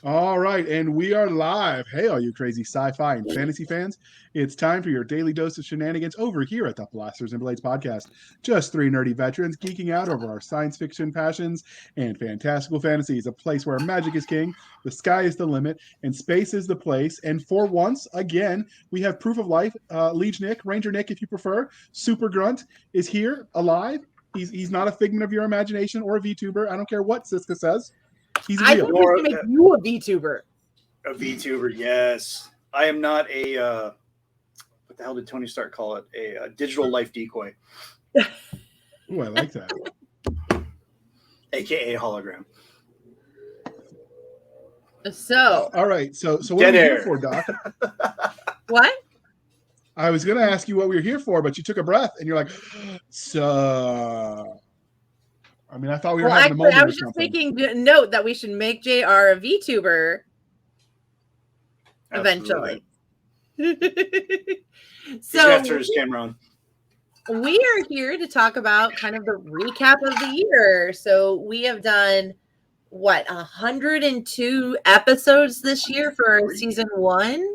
All right, and we are live. Hey, all you crazy sci-fi and fantasy fans. It's time for your daily dose of shenanigans over here at the Blasters and Blades podcast. Just three nerdy veterans geeking out over our science fiction passions and fantastical fantasies, a place where magic is king, the sky is the limit, and space is the place. And for once, again, we have proof of life. Liege Nick, Ranger Nick, if you prefer, Super Grunt is here, alive. He's not a figment of your imagination or a VTuber. I don't care what Cisca says. He's I real. think we can make you a VTuber. A VTuber, yes. I am not a what the hell did Tony Stark call it? A digital life decoy, Ooh, I like that. aka hologram. So, all right. So what are we here for, Doc? what? I was going to ask you what we were here for, but you took a breath and you're like, so. I mean, I thought we were having a moment. I was just taking note that we should make JR a VTuber eventually. So after his camera on. We are here to talk about kind of the recap of the year. So we have done 102 episodes this year for season 1.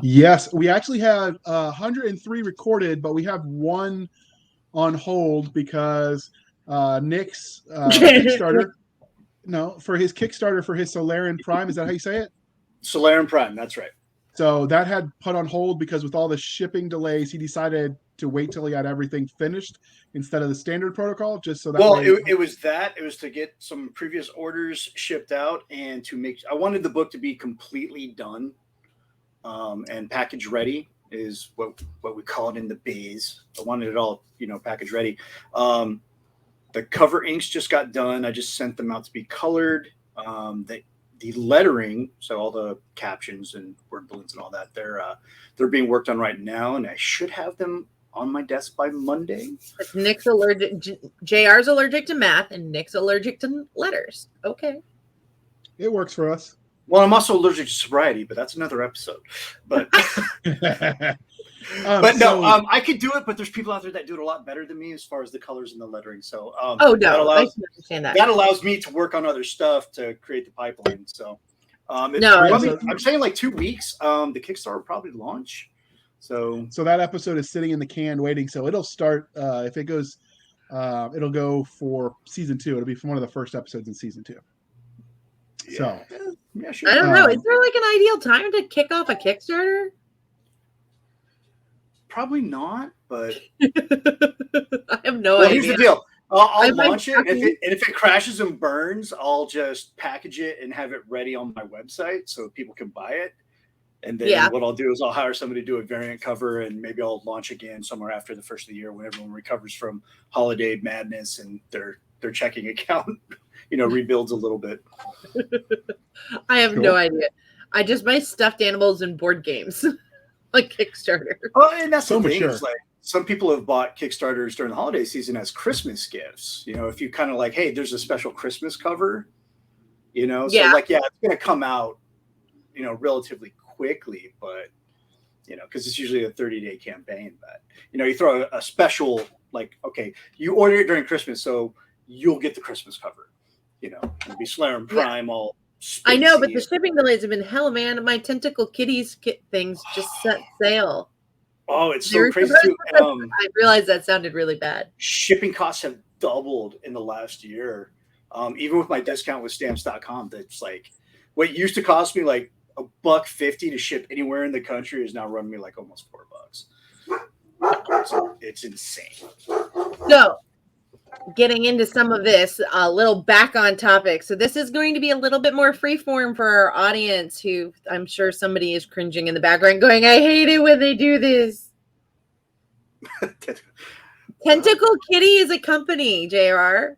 Yes, we actually had 103 recorded, but we have one on hold because Nick's Kickstarter. No, for his Kickstarter for his Solarian Prime. Is that how you say it? Solarian Prime, that's right. So that had put on hold because with all the shipping delays, he decided to wait till he had everything finished instead of the standard protocol, just so that it was to get some previous orders shipped out and I wanted the book to be completely done and package ready is what we call it in the biz. I wanted it all, package ready. The cover inks just got done. I just sent them out to be colored. The lettering, so all the captions and word balloons and all that, they're being worked on right now, and I should have them on my desk by Monday. Nick's allergic. JR's allergic to math, and Nick's allergic to letters. Okay, it works for us. Well, I'm also allergic to sobriety, but that's another episode. But I could do it, but there's people out there that do it a lot better than me as far as the colors and the lettering. So, I can understand that. That allows me to work on other stuff to create the pipeline. So, I'm saying like 2 weeks. The Kickstarter will probably launch. So that episode is sitting in the can waiting. So it'll start if it goes. It'll go for season 2. It'll be from one of the first episodes in season 2. Yeah. So, yeah, sure. I don't know. Is there like an ideal time to kick off a Kickstarter? Probably not, but I have no idea. Here's the deal. I'll launch it, and if it crashes and burns, I'll just package it and have it ready on my website so people can buy it. And then what I'll do is I'll hire somebody to do a variant cover, and maybe I'll launch again somewhere after the first of the year when everyone recovers from holiday madness and their checking account, rebuilds a little bit. I have no idea. I just buy stuffed animals and board games. Like Kickstarter. Oh, and that's the thing. Sure. Is like some people have bought Kickstarters during the holiday season as Christmas gifts. If you kind of like, hey, there's a special Christmas cover, so it's going to come out, relatively quickly, but because it's usually a 30-day campaign. But you throw a special, like, okay, you order it during Christmas, so you'll get the Christmas cover. It'll be Solarian Prime all. I know, but the shipping delays have been hell, man. My tentacle kitties things just set sail. Oh, it's so crazy too. I realized that sounded really bad. Shipping costs have doubled in the last year. Even with my discount with stamps.com, that's like what used to cost me like $1.50 to ship anywhere in the country is now running me like almost $4. So it's insane. So, getting into some of this, a little back on topic. So this is going to be a little bit more freeform for our audience, who I'm sure somebody is cringing in the background going, I hate it when they do this. Tentacle Kitty is a company, JR.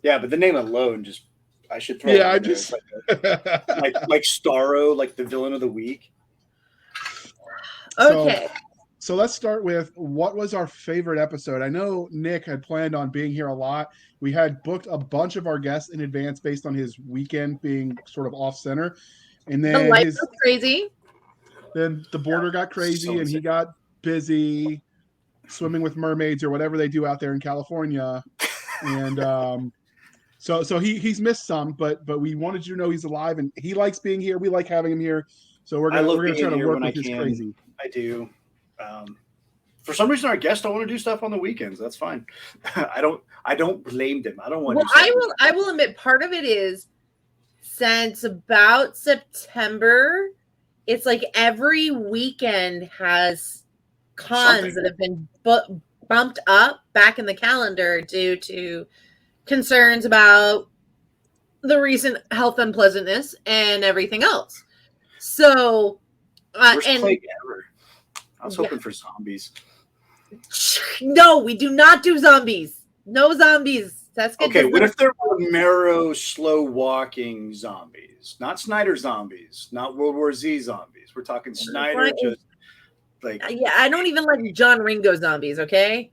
Yeah, but the name alone I should throw I just like Starro, like the villain of the week. Okay. So let's start with what was our favorite episode. I know Nick had planned on being here a lot. We had booked a bunch of our guests in advance based on his weekend being sort of off center. And then the life was crazy. Then the border got crazy and he got busy swimming with mermaids or whatever they do out there in California. And So he's missed some, but we wanted you to know he's alive and he likes being here. We like having him here. So we're gonna try to work with his crazy. I do. For some reason, our guests don't want to do stuff on the weekends. That's fine. I don't blame them. I don't want. Well, I will admit part of it is since about September, it's like every weekend has cons that have been bumped up back in the calendar due to concerns about the recent health unpleasantness and everything else. So, worst plague ever. I was hoping for zombies. No, we do not do zombies. No zombies. Okay, what if there were marrow, slow-walking zombies? Not Snyder zombies, not World War Z zombies. We're talking Snyder, just like... Yeah, I don't even like John Ringo zombies, okay?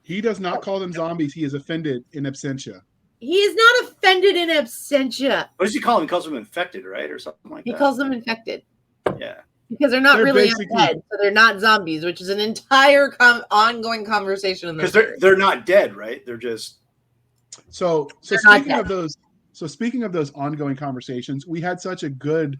He does not call them zombies. He is offended in absentia. He is not offended in absentia. What does he call them? He calls them infected, right? Or something like that. He calls them infected. Yeah. Because they're not really undead, so they're not zombies, which is an entire ongoing conversation. Because they're not dead, right? They're just... So speaking of those ongoing conversations, we had such a good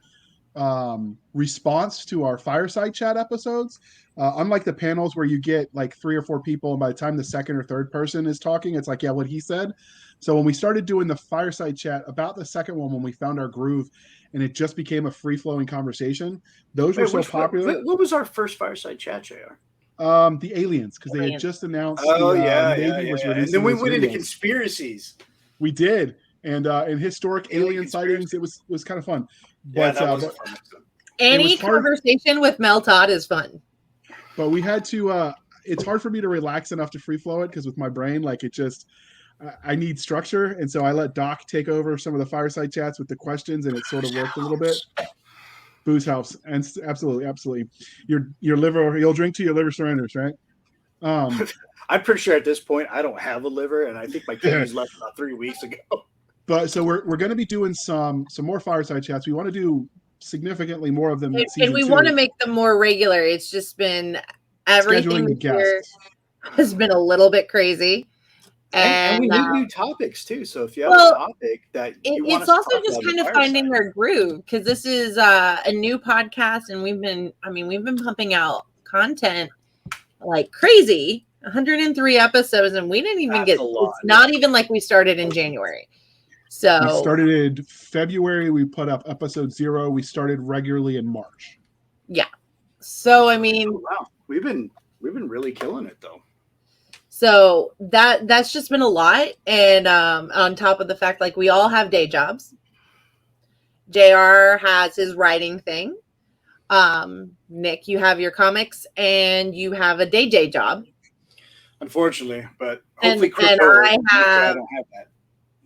response to our fireside chat episodes. Unlike the panels where you get like 3 or 4 people, and by the time the second or third person is talking, it's like, yeah, what he said. So when we started doing the fireside chat, about the second one, when we found our groove and it just became a free-flowing conversation, those were so popular. What was our first fireside chat, JR? The aliens, because they had just announced Navy was releasing. And then we went into videos. Conspiracies. We did, and in historic alien sightings, it was kind of fun. But, that was fun. Any conversation with Mel Todd is fun. But we had to. It's hard for me to relax enough to free flow it because with my brain, like it just. I need structure, and so I let Doc take over some of the fireside chats with the questions, and it sort of worked a little bit. Booze helps, and absolutely. Your liver, you'll drink till your liver surrenders, right? I'm pretty sure at this point I don't have a liver, and I think my kidneys left about 3 weeks ago. But so we're going to be doing some more fireside chats. We want to do significantly more of them. And we want to make them more regular. It's just been everything here has been a little bit crazy. And we need new topics too. So if you have a topic that it's also just kind of finding our groove, because this is a new podcast, and we've been pumping out content like crazy. 103 episodes, and we didn't even it's not even like we started in January. So we started in February. We put up episode 0. We started regularly in March. Yeah. So I mean, wow, we've been really killing it though. So that's just been a lot. And on top of the fact, like, we all have day jobs. JR has his writing thing. Nick, you have your comics and you have a day job. Unfortunately, but hopefully and I don't have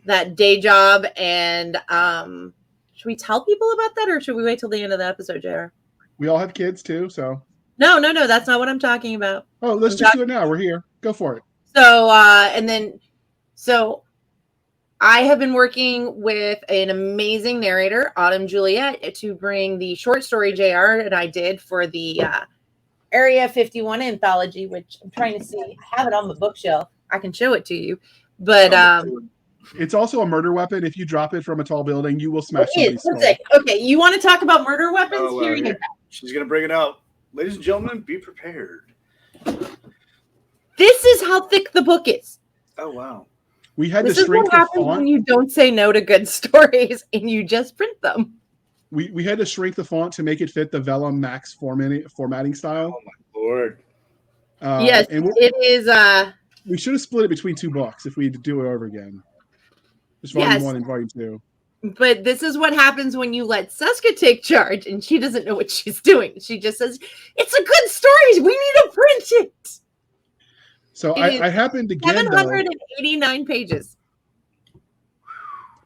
that day job. And should we tell people about that, or should we wait till the end of the episode, JR? We all have kids too, so. No, that's not what I'm talking about. Oh, let's just do it now. We're here. Go for it. So, so I have been working with an amazing narrator, Autumn Juliet, to bring the short story JR and I did for the Area 51 anthology, which I'm trying to see. I have it on the bookshelf. I can show it to you. But it's also a murder weapon. If you drop it from a tall building, you will smash somebody's skull. Okay, you want to talk about murder weapons? Oh, Here you go. She's going to bring it out. Ladies and gentlemen, be prepared. This is how thick the book is. Oh, wow. We had to shrink the font. When you don't say no to good stories and you just print them. We had to shrink the font to make it fit the Vellum Max formatting style. Oh, my Lord. Yes, it is. We should have split it between 2 books if we had to do it over again. Just volume 1 and volume 2. But this is what happens when you let Cisca take charge, and she doesn't know what she's doing. She just says, "It's a good story. We need to print it." So I happened again. 789 pages.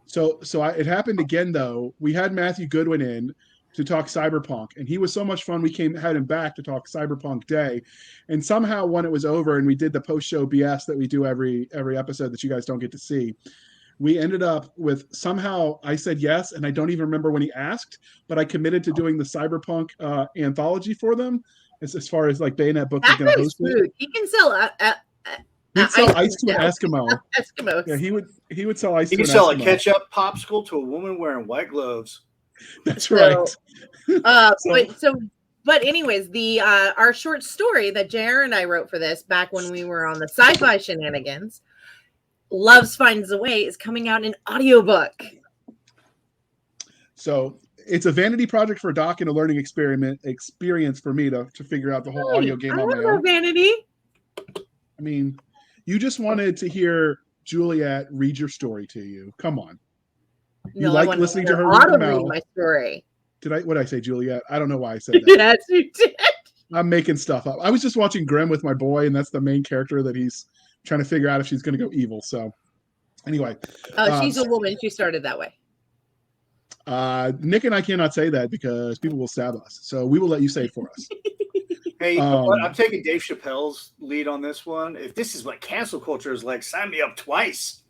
So it happened again though. We had Matthew Goodwin in to talk Cyberpunk, and he was so much fun. We had him back to talk Cyberpunk Day, and somehow when it was over and we did the post-show BS that we do every episode that you guys don't get to see, we ended up with, somehow I said yes, and I don't even remember when he asked, but I committed to doing the Cyberpunk anthology for them as far as like Bayonet Books is going to host it. He can sell He'd sell ice to an down. Eskimo. Eskimos. Yeah, he would sell ice You to can an sell a Eskimo. ketchup popsicle to a woman wearing white gloves. That's right. But anyways, the our short story that JR and I wrote for this back when we were on the sci-fi shenanigans, Loves Finds a Way, is coming out in audiobook. So it's a vanity project for Doc and a learning experience for me to figure out the whole audio game on my own. Vanity. I mean, you just wanted to hear Juliet read your story to you. Come on. You No, like listening to her read my story. What did I say, Juliet? I don't know why I said that. Yes, you did. I'm making stuff up. I was just watching Grimm with my boy, and that's the main character that he's trying to figure out if she's going to go evil. So anyway. She's a woman. She started that way. Nick and I cannot say that because people will stab us. So we will let you say it for us. Hey, I'm taking Dave Chappelle's lead on this one. If this is what cancel culture is like, sign me up twice.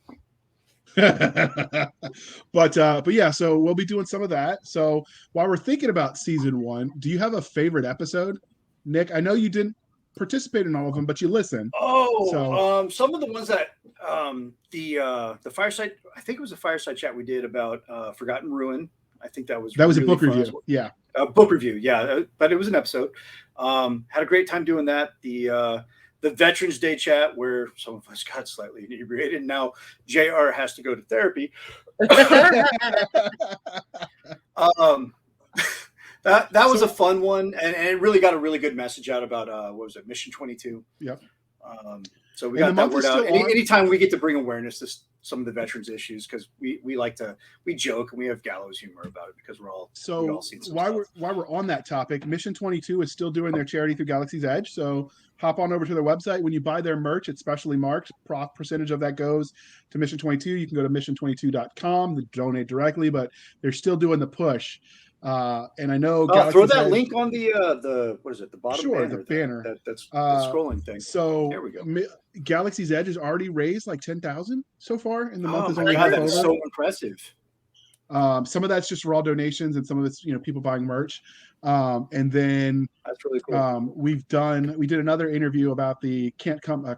but yeah, so we'll be doing some of that. So while we're thinking about season 1, do you have a favorite episode, Nick? I know you didn't participate in all of them, but you listen. Some of the ones that the fireside, I think it was a fireside chat we did about Forgotten Ruin. I think that was really a book fun. review. Yeah, book review. Yeah, but it was an episode. Had a great time doing that. The Veterans Day chat where some of us got slightly inebriated. Now JR has to go to therapy. That was a fun one, and it really got a really good message out about what was it, Mission 22. Yep. So we got that word out. Anytime we get to bring awareness to some of the veterans issues, because we like to joke and we have gallows humor about it because we're all seen some while we're on that topic, Mission 22 is still doing their charity through Galaxy's Edge. So hop on over to their website. When you buy their merch, it's specially marked. Percentage of that goes to Mission 22. You can go to mission22.com to donate directly, but they're still doing the push. And I know throw that link on the what is it, the bottom sure banner, the banner that's the scrolling thing. So there we go. Galaxy's Edge has already raised like 10,000 so far in the month. Oh my God, that's so impressive. Some of that's just raw donations, and some of it's people buying merch. And then that's really cool. We did another interview about the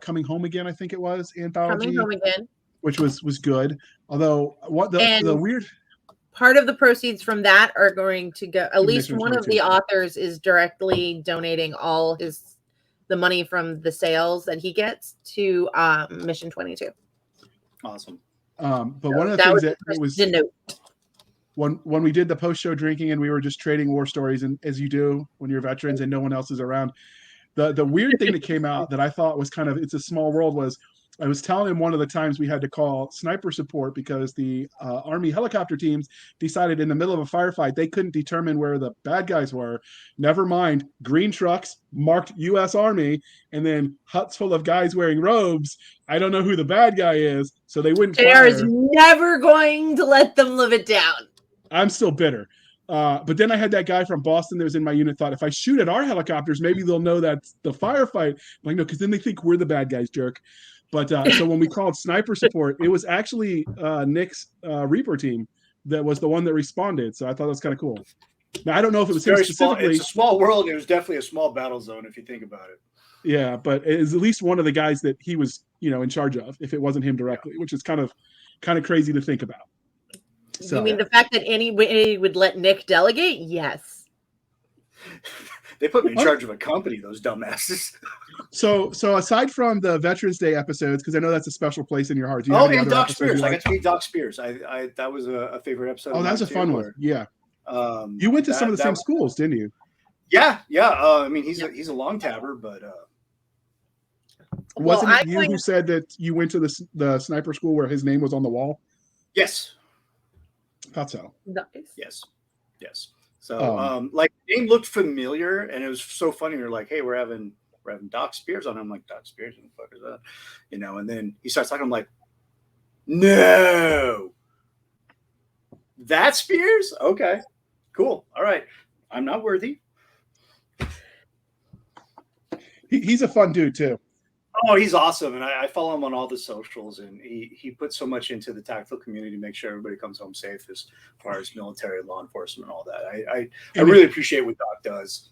Coming Home Again, I think it was, anthology. Coming Home Again, which was good. Although the weird part of the proceeds from that are going to go, at least one of the authors is directly donating all the money from the sales that he gets to Mission 22. Awesome. But one of the things that was the note. When we did the post-show drinking and we were just trading war stories, and as you do when you're veterans and no one else is around, the weird thing that came out that I thought was kind of, it's a small world, was I was telling him one of the times we had to call sniper support because the Army helicopter teams decided in the middle of a firefight they couldn't determine where the bad guys were. Never mind, green trucks marked U.S. Army, and then huts full of guys wearing robes. I don't know who the bad guy is, so they wouldn't fire. JR is never going to let them live it down. I'm still bitter. But then I had that guy from Boston that was in my unit thought, if I shoot at our helicopters, maybe they'll know that's the firefight. I'm like, no, because then they think we're the bad guys, jerk. But so when we called sniper support, it was actually Nick's Reaper team that was the one that responded. So I thought that was kind of cool. Now, I don't know if it was him specifically. It's a small world. It was definitely a small battle zone if you think about it. Yeah, but it is at least one of the guys that he was, in charge of, if it wasn't him directly, which is kind of crazy to think about. So, you mean the fact that anybody would let Nick delegate? Yes. They put me in charge of a company, those dumbasses. So aside from the Veterans Day episodes, because I know that's a special place in your heart. And Doc Spears. I got to meet Doc Spears. I that was a favorite episode. Oh, that was a fun one. Yeah. You went to some of the same schools, didn't you? Yeah. I mean, he's a long tabber, but wasn't it you who said that you went to the sniper school where his name was on the wall? Yes. Thought so. Nice. Yes. So, like, the name looked familiar, and it was so funny. They're like, "Hey, we're having Doc Spears on." I'm like, "Doc Spears? Who the fuck is that?" And then he starts talking. I'm like, "No, that Spears? Okay, cool. All right, I'm not worthy." He's a fun dude too. Oh, he's awesome, and I follow him on all the socials, and he puts so much into the tactical community to make sure everybody comes home safe as far as military, law enforcement, and all that. I really appreciate what Doc does.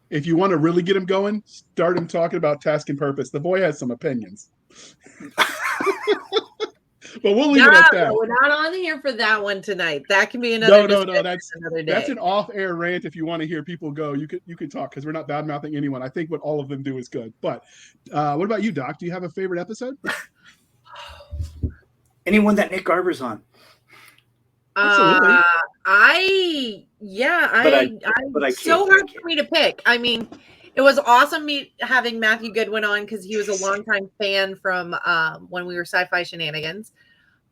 If you want to really get him going, start him talking about task and purpose. The boy has some opinions. But we'll leave it at that. We're not on here for that one tonight. That can be another. No. Another day. That's an off-air rant. If you want to hear people go, you could talk because we're not bad mouthing anyone. I think what all of them do is good. But what about you, Doc? Do you have a favorite episode? Anyone that Nick Garber's on. Absolutely. It's so hard for me to pick. I mean, it was awesome having Matthew Goodwin on because he was a longtime fan from when we were Sci-Fi Shenanigans.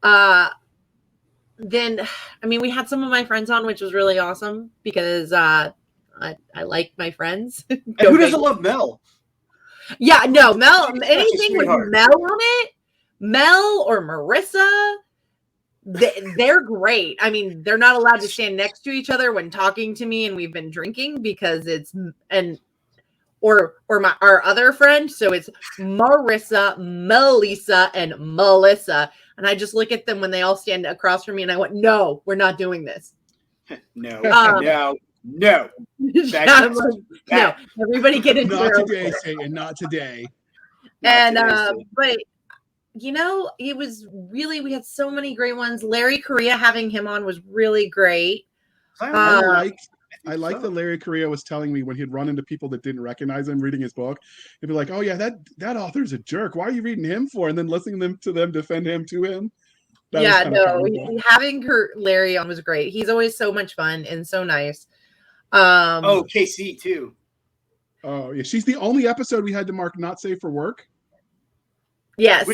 Then, I mean, we had some of my friends on, which was really awesome because I like my friends. And who doesn't love Mel? Yeah, no, Mel. Anything with Mel on it, Mel or Marissa. They're great. I mean, they're not allowed to stand next to each other when talking to me, and we've been drinking because our other friend. So it's Marissa, Melissa, and Melissa. And I just look at them when they all stand across from me, and I went, "No, we're not doing this." No. No. Everybody get into not today, Satan. Not today. And but. It was really, we had so many great ones. Larry Correa, having him on was really great. I like that Larry Correa was telling me when he'd run into people that didn't recognize him reading his book. He'd be like, "Oh yeah, that author's a jerk. Why are you reading him for?" And then listening to them defend him to him. Having Larry on was great. He's always so much fun and so nice. KC too. Oh yeah, she's the only episode we had to mark not safe for work. Yes,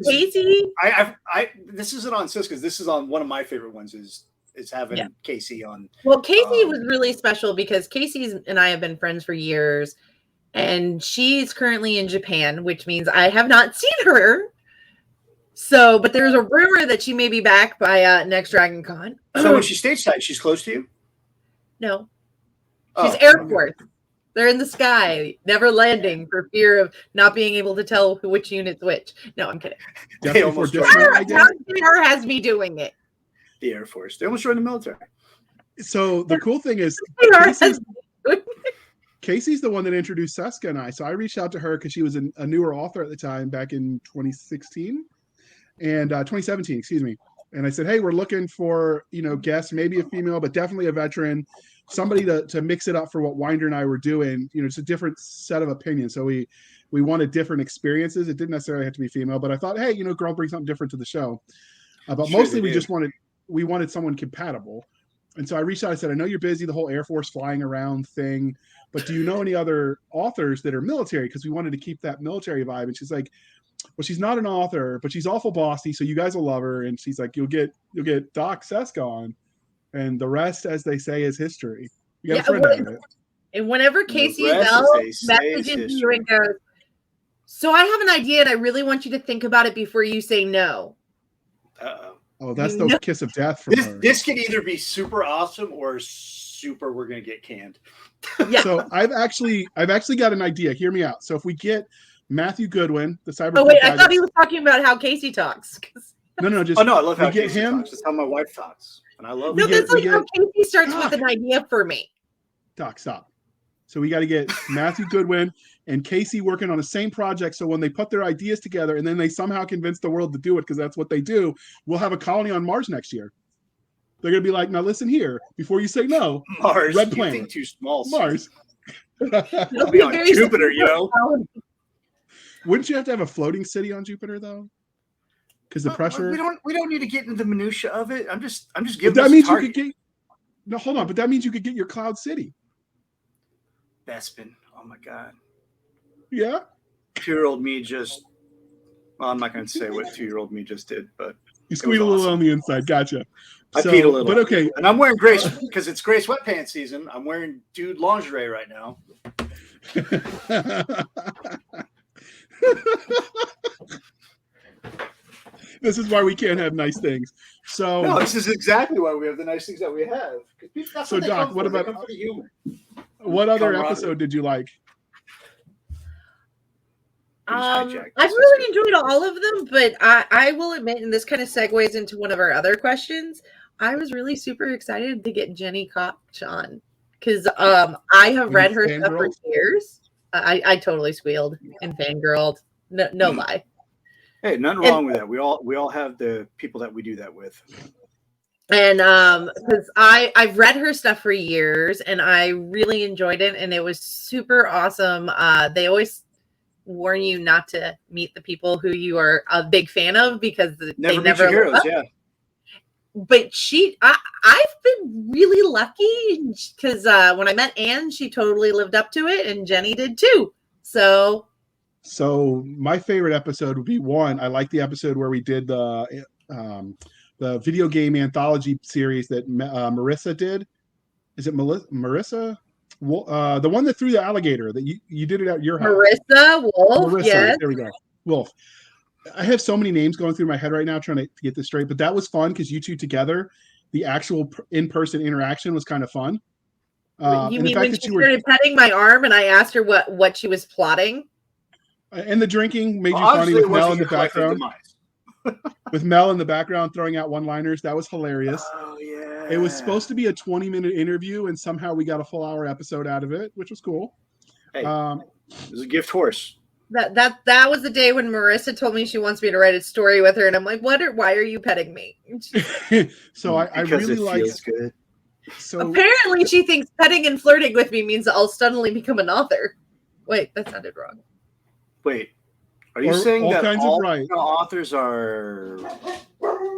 Casey. This isn't on Cisca's. This is on one of my favorite ones. Is having Casey on. Well, Casey was really special because Casey and I have been friends for years, and she's currently in Japan, which means I have not seen her. So, but there's a rumor that she may be back by next Dragon Con. So when she's stateside, she's close to you? No, she's Air Force. They're in the sky, never landing for fear of not being able to tell which unit's which. No, I'm kidding. Her has me doing it. The Air Force. They almost joined the military. So the cool thing is, Casey's the one that introduced Cisca and I. So I reached out to her because she was a newer author at the time, back in 2016 and 2017, excuse me. And I said, "Hey, we're looking for guests, maybe a female, but definitely a veteran." Somebody to mix it up for what Winder and I were doing. It's a different set of opinions. So we wanted different experiences. It didn't necessarily have to be female, but I thought, hey, girl, bring something different to the show. But mostly we wanted someone compatible. And so I reached out, I said, "I know you're busy, the whole Air Force flying around thing, but do you know any other authors that are military?" Because we wanted to keep that military vibe. And she's like, "Well, she's not an author, but she's awful bossy, so you guys will love her." And she's like, you'll get Doc Cisca on. And the rest, as they say, is history. You got a friend out of it. And whenever Casey Bell messages you and goes, "So I have an idea, and I really want you to think about it before you say no." Oh, that's the kiss of death from her. This could either be super awesome or super we're gonna get canned. Yeah. So I've actually got an idea. Hear me out. So if we get Matthew Goodwin, the cyber. Oh wait, I thought he was talking about how Casey talks. No, just. Oh no, I love how Casey talks. That's how my wife talks. And I love that's how Casey starts with an idea for me. Doc, stop. So we got to get Matthew Goodwin and Casey working on the same project. So when they put their ideas together and then they somehow convince the world to do it, because that's what they do, we'll have a colony on Mars next year. They're going to be like, "Now listen here, before you say no, Mars, red planet, think too small. Mars." It'll be on Jupiter, Wouldn't you have to have a floating city on Jupiter though? Because the pressure. We don't need to get into the minutia of it. I'm just giving. That means you could get. No, hold on. But that means you could get your cloud city. Bespin. Oh my God. Yeah. 2-year-old me just. Well, I'm not going to say what 2-year-old me just did, but you squeezed a little on the inside. Gotcha. I peed a little. But okay. And I'm wearing Grace because it's Grace sweatpants season. I'm wearing dude lingerie right now. This is why we can't have nice things. So no, this is exactly why we have the nice things that we have. So Doc, what other episode did you like? I've really enjoyed all of them, but I will admit, and this kind of segues into one of our other questions, I was really super excited to get Jenny Koch on because I have read her stuff for years. I totally squealed and fangirled. No lie. Hey, nothing wrong with that. We all have the people that we do that with. And because I've read her stuff for years and I really enjoyed it and it was super awesome. They always warn you not to meet the people who you are a big fan of because they Never meet never your heroes. live up. Yeah. But I've been really lucky because when I met Anne, she totally lived up to it, and Jenny did too. So my favorite episode would be one. I like the episode where we did the video game anthology series that Marissa did. Is it Marissa? The one that threw the alligator that you did it at your house. Marissa Wolf, Marissa, yes. there we go. Wolf. I have so many names going through my head right now trying to get this straight, but that was fun because you two together, the actual in-person interaction was kind of fun. You mean when she started petting my arm and I asked her what she was plotting? And the drinking made you funny with Mel in the background. With Mel in the background throwing out one-liners. That was hilarious. Oh, yeah. It was supposed to be a 20-minute interview, and somehow we got a full hour episode out of it, which was cool. Hey, it was a gift horse. That was the day when Marissa told me she wants me to write a story with her, and I'm like, why are you petting me? So I really like it. Good. So apparently she thinks petting and flirting with me means I'll suddenly become an author. Wait, that sounded wrong. Wait, are you saying all that kinds all of right authors are?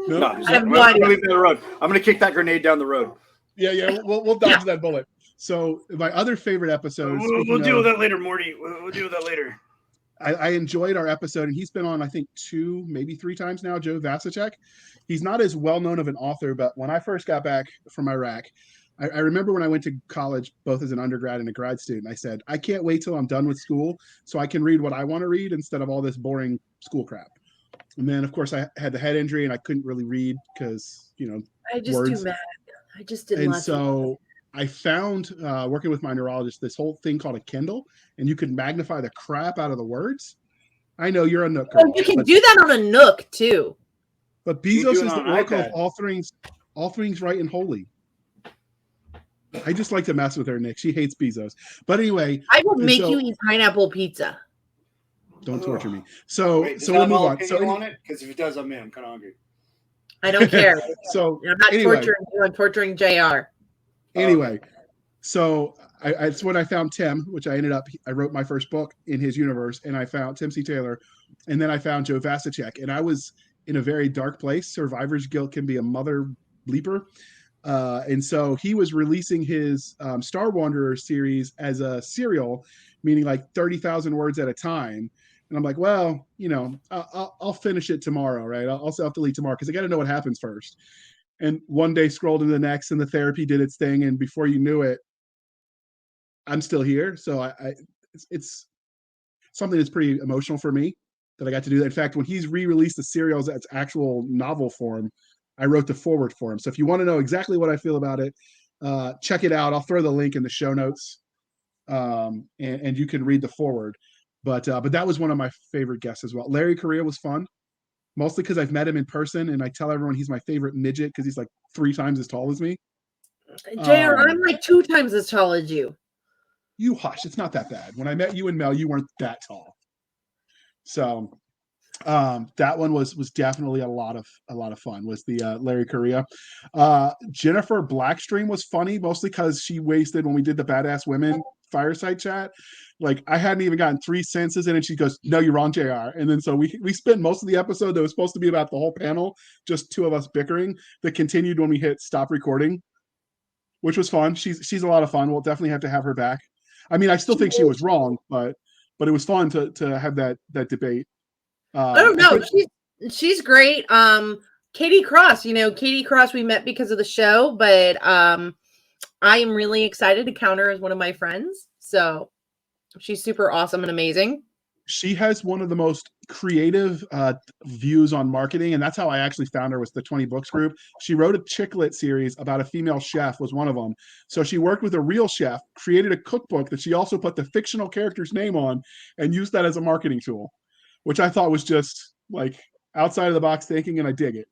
No, I'm going to leave down the road. I'm going to kick that grenade down the road. Yeah, we'll dodge that bullet. So my other favorite episodes. We'll deal with that later, Morty. We'll deal with that later. I enjoyed our episode, and he's been on, I think, 2, maybe 3 times now, Joe Vasicek. He's not as well-known of an author, but when I first got back from Iraq, I remember when I went to college, both as an undergrad and a grad student, I said, I can't wait till I'm done with school so I can read what I want to read instead of all this boring school crap. And then, of course, I had the head injury, and I couldn't really read because, I just words. do math. I just did and so I found, working with my neurologist, this whole thing called a Kindle, and you can magnify the crap out of the words. I know you're a Nook girl. Oh, you can do that on a Nook, too. But Bezos is the oracle of all things right and holy. I just like to mess with her, Nick. She hates Bezos. But anyway. I will make you eat pineapple pizza. Don't torture me. So we'll move on. So on it, because if it does, I'm kind of hungry. I don't care. So I'm not torturing you. I'm torturing JR. Anyway, so it's when I found Tim, which I wrote my first book in his universe, and I found Tim C. Taylor, and then I found Joe Vasicek, and I was in a very dark place. Survivor's guilt can be a mother bleeper. And so he was releasing his Star Wanderer series as a serial, meaning like 30,000 words at a time. And I'm like, well, I'll finish it tomorrow, right? I'll self-delete tomorrow because I got to know what happens first. And one day scrolled into the next, and the therapy did its thing. And before you knew it, I'm still here. So it's something that's pretty emotional for me that I got to do that. In fact, when he's re-released the serials as actual novel form, I wrote the forward for him. So if you want to know exactly what I feel about it, check it out. I'll throw the link in the show notes, and you can read the forward. But that was one of my favorite guests as well. Larry Correia was fun, mostly because I've met him in person, and I tell everyone he's my favorite midget because he's like 3 times as tall as me. JR, I'm like 2 times as tall as you. You hush. It's not that bad. When I met you and Mel, you weren't that tall. So that one was definitely a lot of fun. Was the Larry Correia. Jennifer Blackstream was funny, mostly because she wasted when we did the Badass Women fireside chat. Like I hadn't even gotten 3 sentences in, and she goes, "No, you're wrong, JR." And then so we spent most of the episode that was supposed to be about the whole panel, just 2 of us bickering, that continued when we hit stop recording, which was fun. She's a lot of fun. We'll definitely have to have her back. I mean, I still think she was wrong, but it was fun to have that debate. I don't know. She's great. Katie Cross, Katie Cross we met because of the show, but I am really excited to count her as one of my friends. So she's super awesome and amazing. She has one of the most creative views on marketing, and that's how I actually found her, was the 20 Books group. She wrote a chicklet series about a female chef, was one of them. So she worked with a real chef, created a cookbook that she also put the fictional character's name on, and used that as a marketing tool, which I thought was just like outside of the box thinking, and I dig it.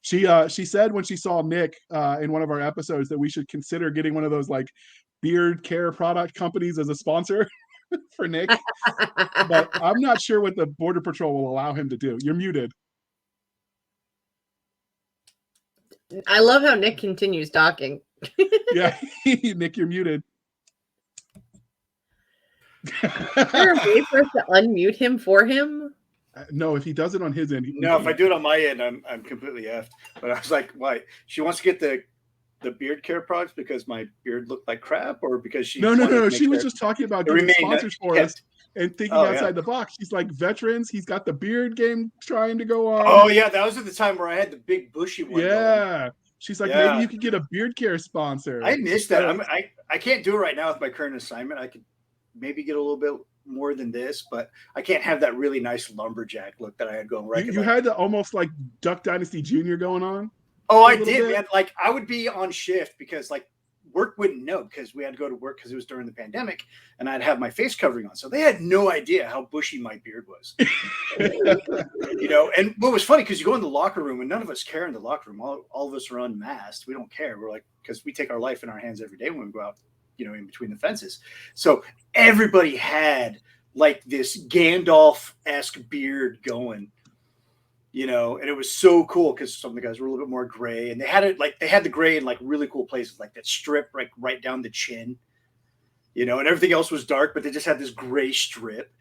She said when she saw Nick in one of our episodes that we should consider getting one of those like beard care product companies as a sponsor. for Nick, but I'm not sure what the Border Patrol will allow him to do. You're muted. I love how Nick continues talking. Yeah, Nick, you're muted. Is there a way for us to unmute him for him? No, if he does it on his end. No, if I do it on my end, I'm completely effed. But I was like, why? She wants to get the beard care products because my beard looked like crap, or because she No. She was just talking about doing sponsors for us and thinking outside the box. She's like, veterans, he's got the beard game trying to go on. Oh yeah, that was at the time where I had the big bushy one. Yeah. Going. She's like, maybe you could get a beard care sponsor. I missed that. I can't do it right now with my current assignment. I could maybe get a little bit more than this, but I can't have that really nice lumberjack look that I had going right. You had the almost like Duck Dynasty Jr. going on. Oh, I did, man. Like I would be on shift because like work wouldn't know because we had to go to work because it was during the pandemic and I'd have my face covering on. So they had no idea how bushy my beard was. You know, and what was funny because you go in the locker room and none of us care in the locker room. All of us are unmasked. We don't care. We're like, because we take our life in our hands every day when we go out, you know, in between the fences. So everybody had like this Gandalf-esque beard going, you know, and it was so cool because some of the guys were a little bit more gray and they had it like they had the gray in like really cool places, like that strip like right down the chin, you know, and everything else was dark, but they just had this gray strip,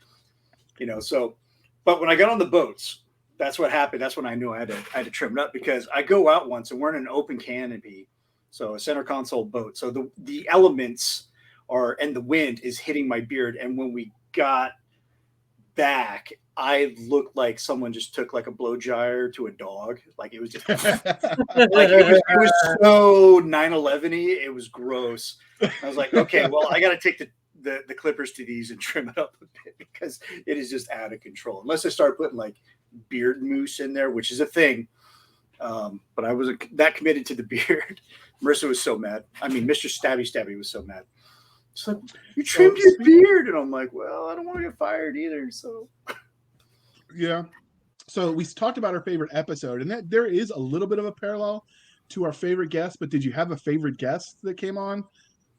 you know. So, but when I got on the boats, that's what happened. That's when I knew I had to trim it up because I go out once and we're in an open canopy. So a center console boat. So the elements and the wind is hitting my beard. And when we got back, I looked like someone just took like a blow dryer to a dog. Like it was just like it was so 9/11-y. It was gross. I was like, okay, well, I got to take the clippers to these and trim it up a bit because it is just out of control. Unless I start putting like beard mousse in there, which is a thing. But I wasn't that committed to the beard. Marissa was so mad. I mean, Mr. Stabby was so mad. She's like, you trimmed your beard. And I'm like, well, I don't want to get fired either. So, yeah. So we talked about our favorite episode, and that there is a little bit of a parallel to our favorite guest. But did you have a favorite guest that came on?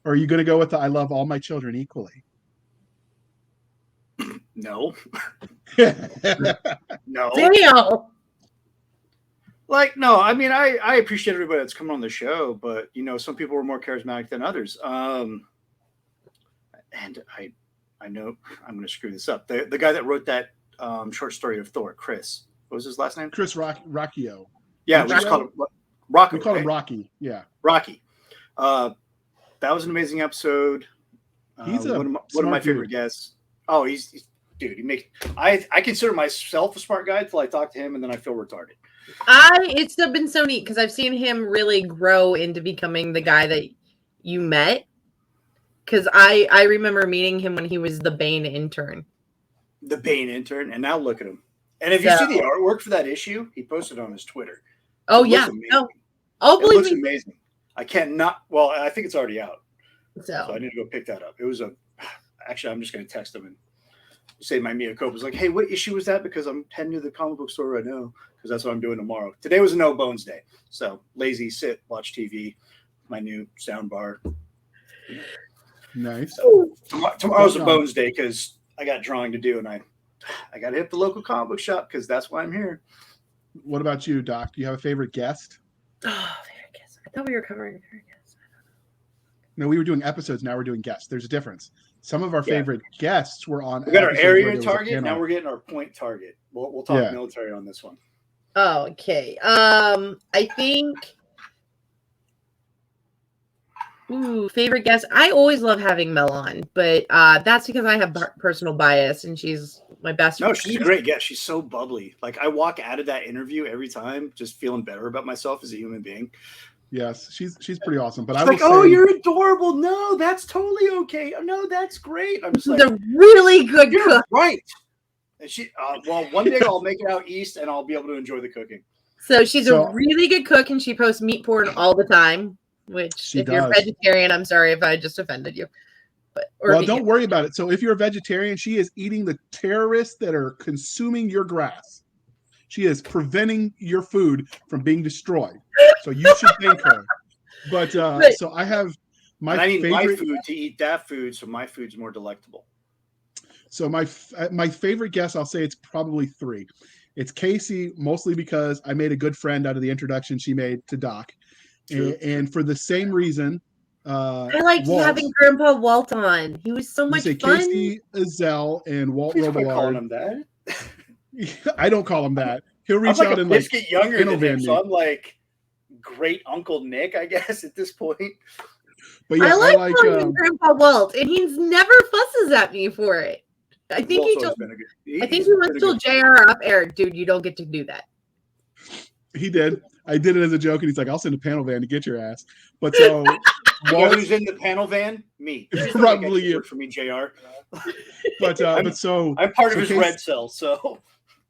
Or are you going to go with the I love all my children equally? No. No. Damn. Like, no, I mean, I appreciate everybody that's come on the show, but, you know, some people were more charismatic than others. And I know I'm going to screw this up. The guy that wrote that short story of Thor, Chris, what was his last name? Chris Rocchio. Yeah, we just called him Rocky. We called him Rocky. Yeah. Rocky. That was an amazing episode. He's one of my favorite guests. Oh, he's dude. He makes. I consider myself a smart guy until I talk to him, and then I feel retarded. It's been so neat because I've seen him really grow into becoming the guy that you met. Because I remember meeting him when he was the Bane intern. The Bane intern, and now look at him. And if you see the artwork for that issue, he posted on his Twitter. Oh yeah, it looks amazing. I cannot. Well, I think it's already out, so I need to go pick that up. It was actually, I'm just going to text him and say my mea culpa. Was like, hey, what issue was that? Because I'm heading to the comic book store right now because that's what I'm doing tomorrow. Today was a no bones day, so lazy, sit, watch TV. My new sound bar. Nice. Tomorrow's a bones day because I got drawing to do, and I got to hit the local comic book shop because that's why I'm here. What about you, Doc? Do you have a favorite guest? Oh, favorite guest. I thought we were covering favorite guests. No, we were doing episodes. Now we're doing guests. There's a difference. Some of our favorite guests were on. We got our area target. Now we're getting our point target. We'll talk military on this one. Oh, okay. I think. Ooh, favorite guest. I always love having Mel on, but that's because I have personal bias, and she's my best friend. No, she's a great guest. She's so bubbly. Like I walk out of that interview every time just feeling better about myself as a human being. Yes, she's pretty awesome. But she's I like, oh, you're adorable. No, that's totally okay. Oh, no, that's great. I'm just like, a really good cook. Right. And she, well, one day I'll make it out east and I'll be able to enjoy the cooking. So she's a really good cook, and she posts meat porn all the time. Which, if you're vegetarian, I'm sorry if I just offended you. Well, don't worry about it. So if you're a vegetarian, she is eating the terrorists that are consuming your grass. She is preventing your food from being destroyed. So you should thank her. But so I have my favorite. I need my food to eat that food, so my food's more delectable. So my favorite guess, I'll say it's probably three. It's Casey, mostly because I made a good friend out of the introduction she made to Doc, and for the same reason, I liked Walt, having Grandpa Walt on. He was so you much say fun. Casey Azell and Walt Please quit calling Robillard. him that. I don't call him that. He'll I'm reach like out a and like biscuit younger than interview him, me. so I'm like great Uncle Nick, I guess, at this point. But yeah, I like calling him Grandpa Walt, and he never fusses at me for it. I think Walt's he always told. been a good. I think he's he once been a told good- JR up air, dude, you don't get to do that. He did. I did it as a joke, and he's like, "I'll send a panel van to get your ass." But so, You know Walt, who's in the panel van? Me. Please don't Probably make extra you. work for me, JR. but so I'm part of so his Casey, red cell, so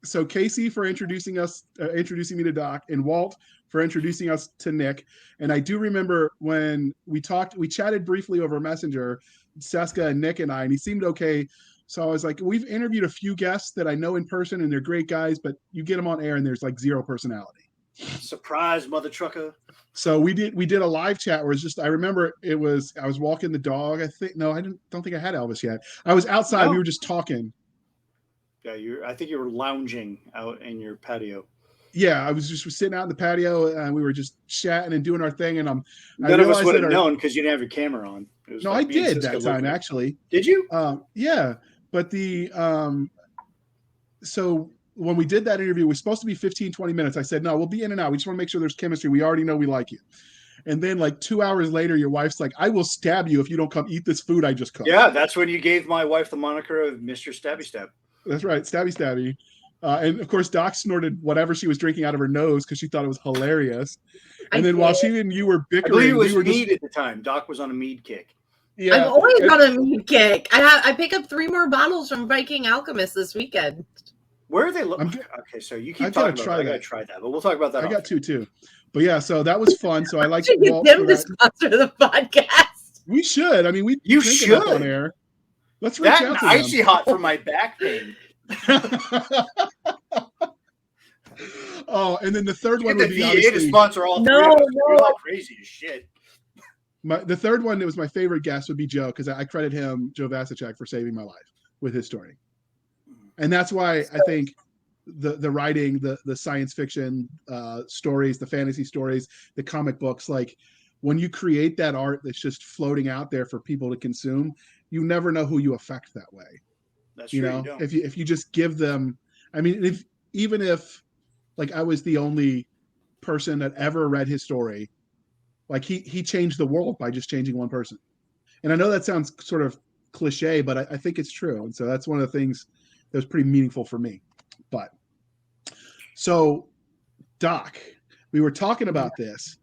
So Casey for introducing me to Doc, and Walt for introducing us to Nick. And I do remember when we chatted briefly over Messenger, Cisca and Nick and I, and he seemed okay. So I was like, we've interviewed a few guests that I know in person, and they're great guys, but you get them on air, and there's like zero personality. surprise, mother trucker. So we did a live chat where it's just, I remember I was walking the dog. I don't think I had Elvis yet. I was outside. No. We were just talking. Yeah, I think you were lounging out in your patio. Yeah, I was just sitting out in the patio, and we were just chatting and doing our thing. And None of us would have known because you didn't have your camera on. It was No, like I me and did Cisca that time looking. actually. Did you? Yeah, but so when we did that interview, it was supposed to be 15, 20 minutes. I said, no, we'll be in and out. We just want to make sure there's chemistry. We already know we like you. And then like 2 hours later, your wife's like, I will stab you if you don't come eat this food I just cooked. Yeah, that's when you gave my wife the moniker of Mr. Stabby Stab. That's right. Stabby stabby. And of course, Doc snorted whatever she was drinking out of her nose because she thought it was hilarious. And then while she and you were I bickering, believe it was we were mead just, at the time. Doc was on a mead kick. yeah. I'm always on a mead kick. I pick up 3 more bottles from Viking Alchemist this weekend. Where are they? Okay, so you keep talking about that. I gotta try that, but we'll talk about that. I got 2 too. But yeah, so that was fun. So I like should get them to sponsor the podcast. We should. I mean, you should on air. Let's reach out to them. Icy hot for my back pain. Oh, and then the third one Get would the be VA to sponsor all three. No. We're like crazy as shit. The third one that was my favorite guest would be Joe, because I credit him, Joe Vasicek, for saving my life with his story. And that's why I think the writing, the science fiction stories, the fantasy stories, the comic books, like when you create that art that's just floating out there for people to consume, you never know who you affect that way. That's you true. know, You if you just give them, I mean, even if like I was the only person that ever read his story, like he changed the world by just changing one person. And I know that sounds sort of cliche, but I think it's true. And so that's one of the things that was pretty meaningful for me. But so, Doc, we were talking about this.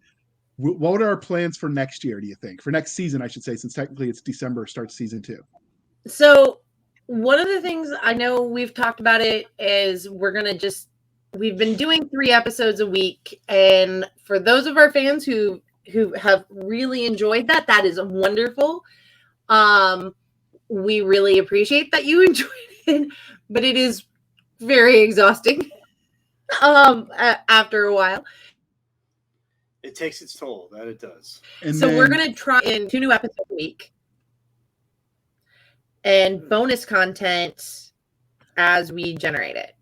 What are our plans for next year, do you think? For next season, I should say, since technically it's December, starts season 2. So one of the things I know we've talked about it is we've been doing 3 episodes a week. And for those of our fans who have really enjoyed that is wonderful. We really appreciate that you enjoyed it, but it is very exhausting after a while. It takes its toll. That it does. And so we're going to try in 2 new episodes a week and bonus content as we generate it.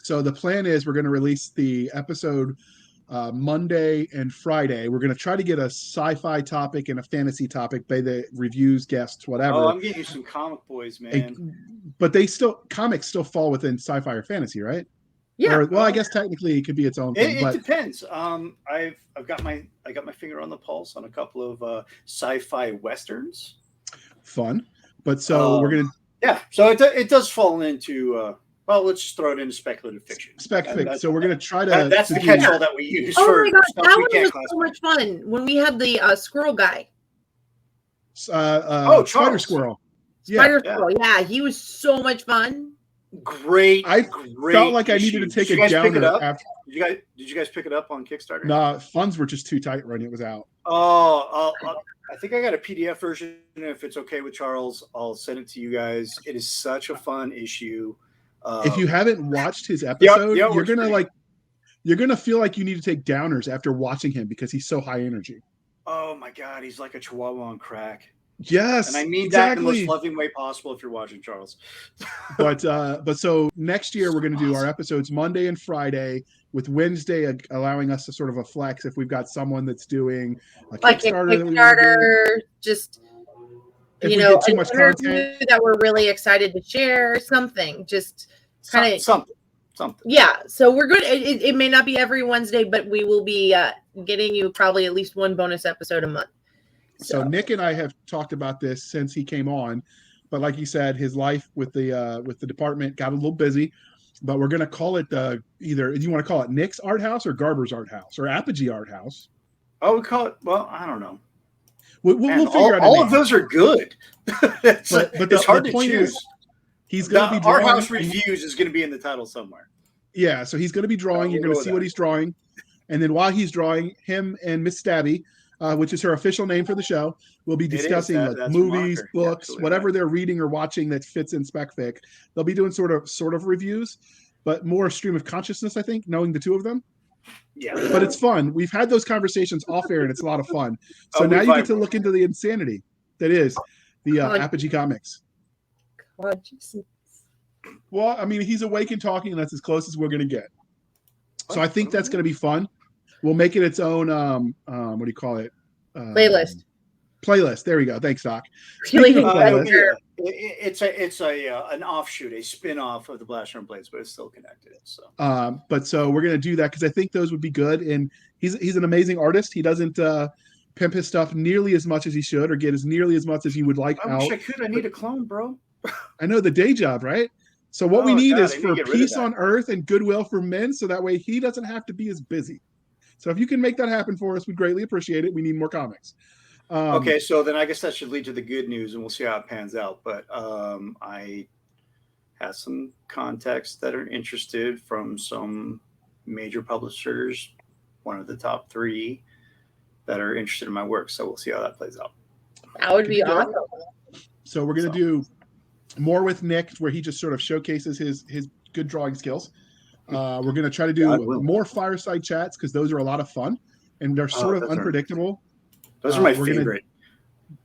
So the plan is we're going to release the episode Monday and Friday. We're going to try to get a sci-fi topic and a fantasy topic by the reviews, guests, whatever. Oh, I'm getting you some comic boys, man. But comics still fall within sci-fi or fantasy, right? Yeah. Well, I guess technically it could be its own thing. It depends. I've got my finger on the pulse on a couple of sci-fi westerns. Fun, but so we're gonna. Yeah, so it does fall into. Well, let's just throw it into speculative fiction. So we're gonna try to. That's the catch-all that we use. Oh my god, that one was so much fun when we had the squirrel guy. Spider Squirrel. Spider Squirrel. Yeah, he was so much fun. Great. I felt like I needed to take a downer after. Did you guys pick it up on Kickstarter? No, funds were just too tight when it was out. I think I got a PDF version. If it's okay with Charles, I'll send it to you guys. It is such a fun issue. If you haven't watched his episode, you're gonna feel like you need to take downers after watching him because he's so high energy. Oh my god, he's like a chihuahua on crack. Yes, And I mean that in the exactly. most loving way possible if you're watching, Charles. But so next year we're going to do our episodes Monday and Friday, with Wednesday allowing us to sort of a flex if we've got someone that's doing a Like a Kickstarter that we want to do. Kickstarter, just If we get too much content that we're really excited to share, something just kind of something. Yeah, so we're good. It may not be every Wednesday, but we will be getting you probably at least one bonus episode a month. So Nick and I have talked about this since he came on, but like you said, his life with the department got a little busy. But we're going to call it either. Do you want to call it Nick's Art House or Garber's Art House or Apogee Art House? Oh, we call it. Well, I don't know. We'll figure out. All of those are good. But it's hard to choose. He's going to be drawing. Art House Reviews is going to be in the title somewhere. Yeah, so he's going to be drawing. You're going to see what he's drawing, and then while he's drawing, him and Miss Stabby, which is her official name for the show, will be discussing like movies, books, whatever they're reading or watching that fits in SpecFic. They'll be doing sort of reviews, but more stream of consciousness, I think, knowing the two of them. Yeah, but it's fun. We've had those conversations off air, and it's a lot of fun. So now you get to look into the insanity that is the Apogee Comics. Well, I mean, he's awake and talking, and that's as close as we're going to get. So I think that's going to be fun. We'll make it its own, what do you call it? Playlist. Playlist. There we go. Thanks, Doc. It's an offshoot, a spin-off of the Blaster and Blades, but it's still connected. So, so we're going to do that because I think those would be good. And he's an amazing artist. He doesn't pimp his stuff nearly as much as he should, or get as nearly as much as he would like I wish I could. I need a clone, bro. I know, the day job, right? So what we need is for peace on earth and goodwill for men, so that way he doesn't have to be as busy. So if you can make that happen for us, we'd greatly appreciate it. We need more comics. Okay, so then I guess that should lead to the good news, and we'll see how it pans out. But I have some contacts that are interested from some major publishers, one of the top 3 that are interested in my work. So we'll see how that plays out. That would be awesome. So we're going to do more with Nick, where he just sort of showcases his good drawing skills. We're going to try to do more fireside chats because those are a lot of fun and they're sort of unpredictable. Those are my favorite.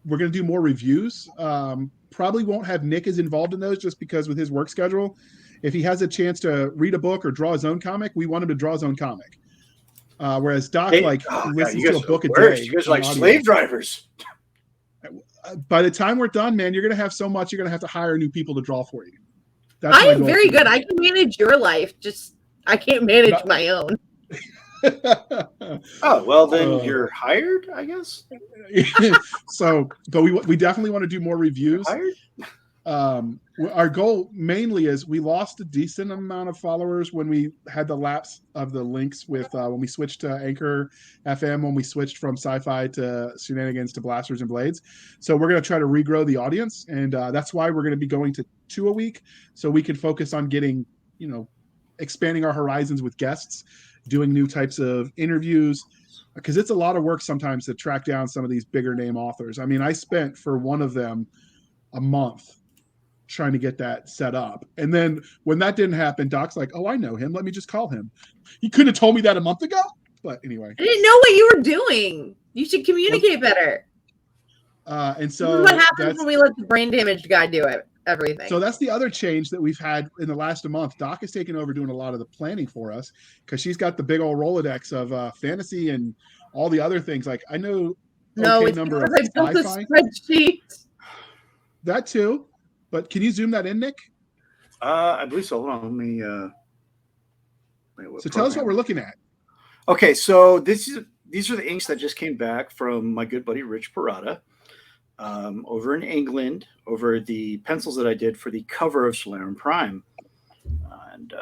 We're going to do more reviews. Probably won't have Nick as involved in those just because with his work schedule, if he has a chance to read a book or draw his own comic, we want him to draw his own comic. Whereas Doc listens to a book a day. You guys are like slave drivers. By the time we're done, man, you're going to have so much, you're going to have to hire new people to draw for you. I am very good. I can manage your life. Just I can't manage my own. Oh, well, then you're hired, I guess. So, but we definitely want to do more reviews. Our goal mainly is we lost a decent amount of followers when we had the lapse of the links with when we switched to Anchor FM, when we switched from sci-fi to shenanigans to blasters and blades. So we're going to try to regrow the audience, and that's why we're going to be going to 2 a week, so we can focus on getting, expanding our horizons with guests, doing new types of interviews, because it's a lot of work sometimes to track down some of these bigger name authors. I mean, I spent for one of them a month trying to get that set up. And then when that didn't happen, Doc's like, oh, I know him. Let me just call him. He couldn't have told me that a month ago. But anyway. I didn't know what you were doing. You should communicate better. And so what happens when we let the brain damaged guy do everything? So that's the other change that we've had in the last month. Doc has taken over doing a lot of the planning for us because she's got the big old Rolodex of fantasy and all the other things. Like I know it's number of I built a spreadsheet. That too. But can you zoom that in, Nick? I believe so. Hold on. Let me. So tell us what we're looking at. Okay, so these are the inks that just came back from my good buddy Rich Parada over in England, over the pencils that I did for the cover of Solarum Prime. And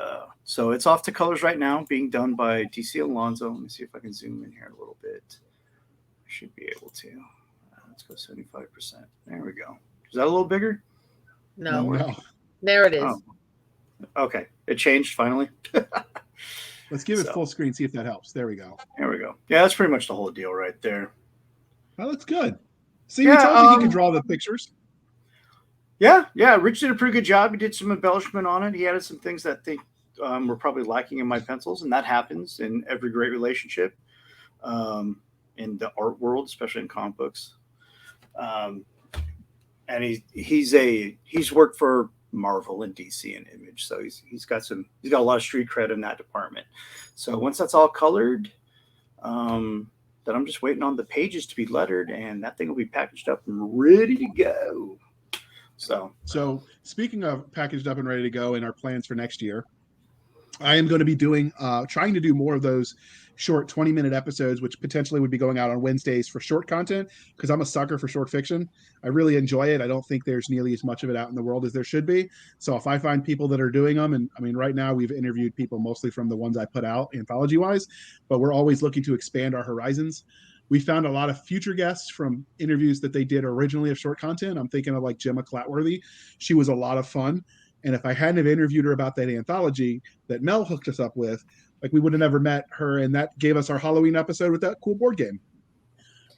so it's off to colors right now, being done by DC Alonso. Let me see if I can zoom in here a little bit. I should be able to. Let's go 75%. There we go. Is that a little bigger? No. There it is. Oh. Okay. It changed finally. Let's give it full screen, see if that helps. There we go. There we go. Yeah, that's pretty much the whole deal right there. That looks good. See, we told you he could draw the pictures. Yeah. Rich did a pretty good job. He did some embellishment on it. He added some things that I think were probably lacking in my pencils, and that happens in every great relationship in the art world, especially in comic books. and he's worked for Marvel and DC and Image, so he's got a lot of street cred in that department. So once that's all colored, then I'm just waiting on the pages to be lettered, and that thing will be packaged up and ready to go. So speaking of packaged up and ready to go, and our plans for next year, I am going to be trying to do more of those short 20-minute episodes, which potentially would be going out on Wednesdays for short content, because I'm a sucker for short fiction. I really enjoy it. I don't think there's nearly as much of it out in the world as there should be. So if I find people that are doing them, and I mean, right now we've interviewed people mostly from the ones I put out anthology-wise, but we're always looking to expand our horizons. We found a lot of future guests from interviews that they did originally of short content. I'm thinking of like Gemma Clatworthy. She was a lot of fun. And if I hadn't have interviewed her about that anthology that Mel hooked us up with, like we would have never met her. And that gave us our Halloween episode with that cool board game.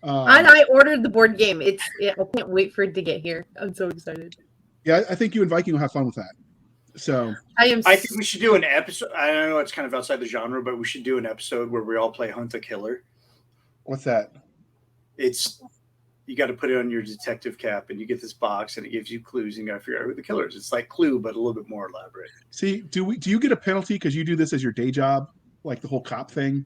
And I ordered the board game. I can't wait for it to get here. I'm so excited. Yeah, I think you and Viking will have fun with that. So I think we should do an episode. I don't know, it's kind of outside the genre, but we should do an episode where we all play Hunt the Killer. What's that? You got to put it on your detective cap, and you get this box, and it gives you clues, and you got to figure out who the killer is. It's like Clue, but a little bit more elaborate. See, do you get a penalty because you do this as your day job, like the whole cop thing?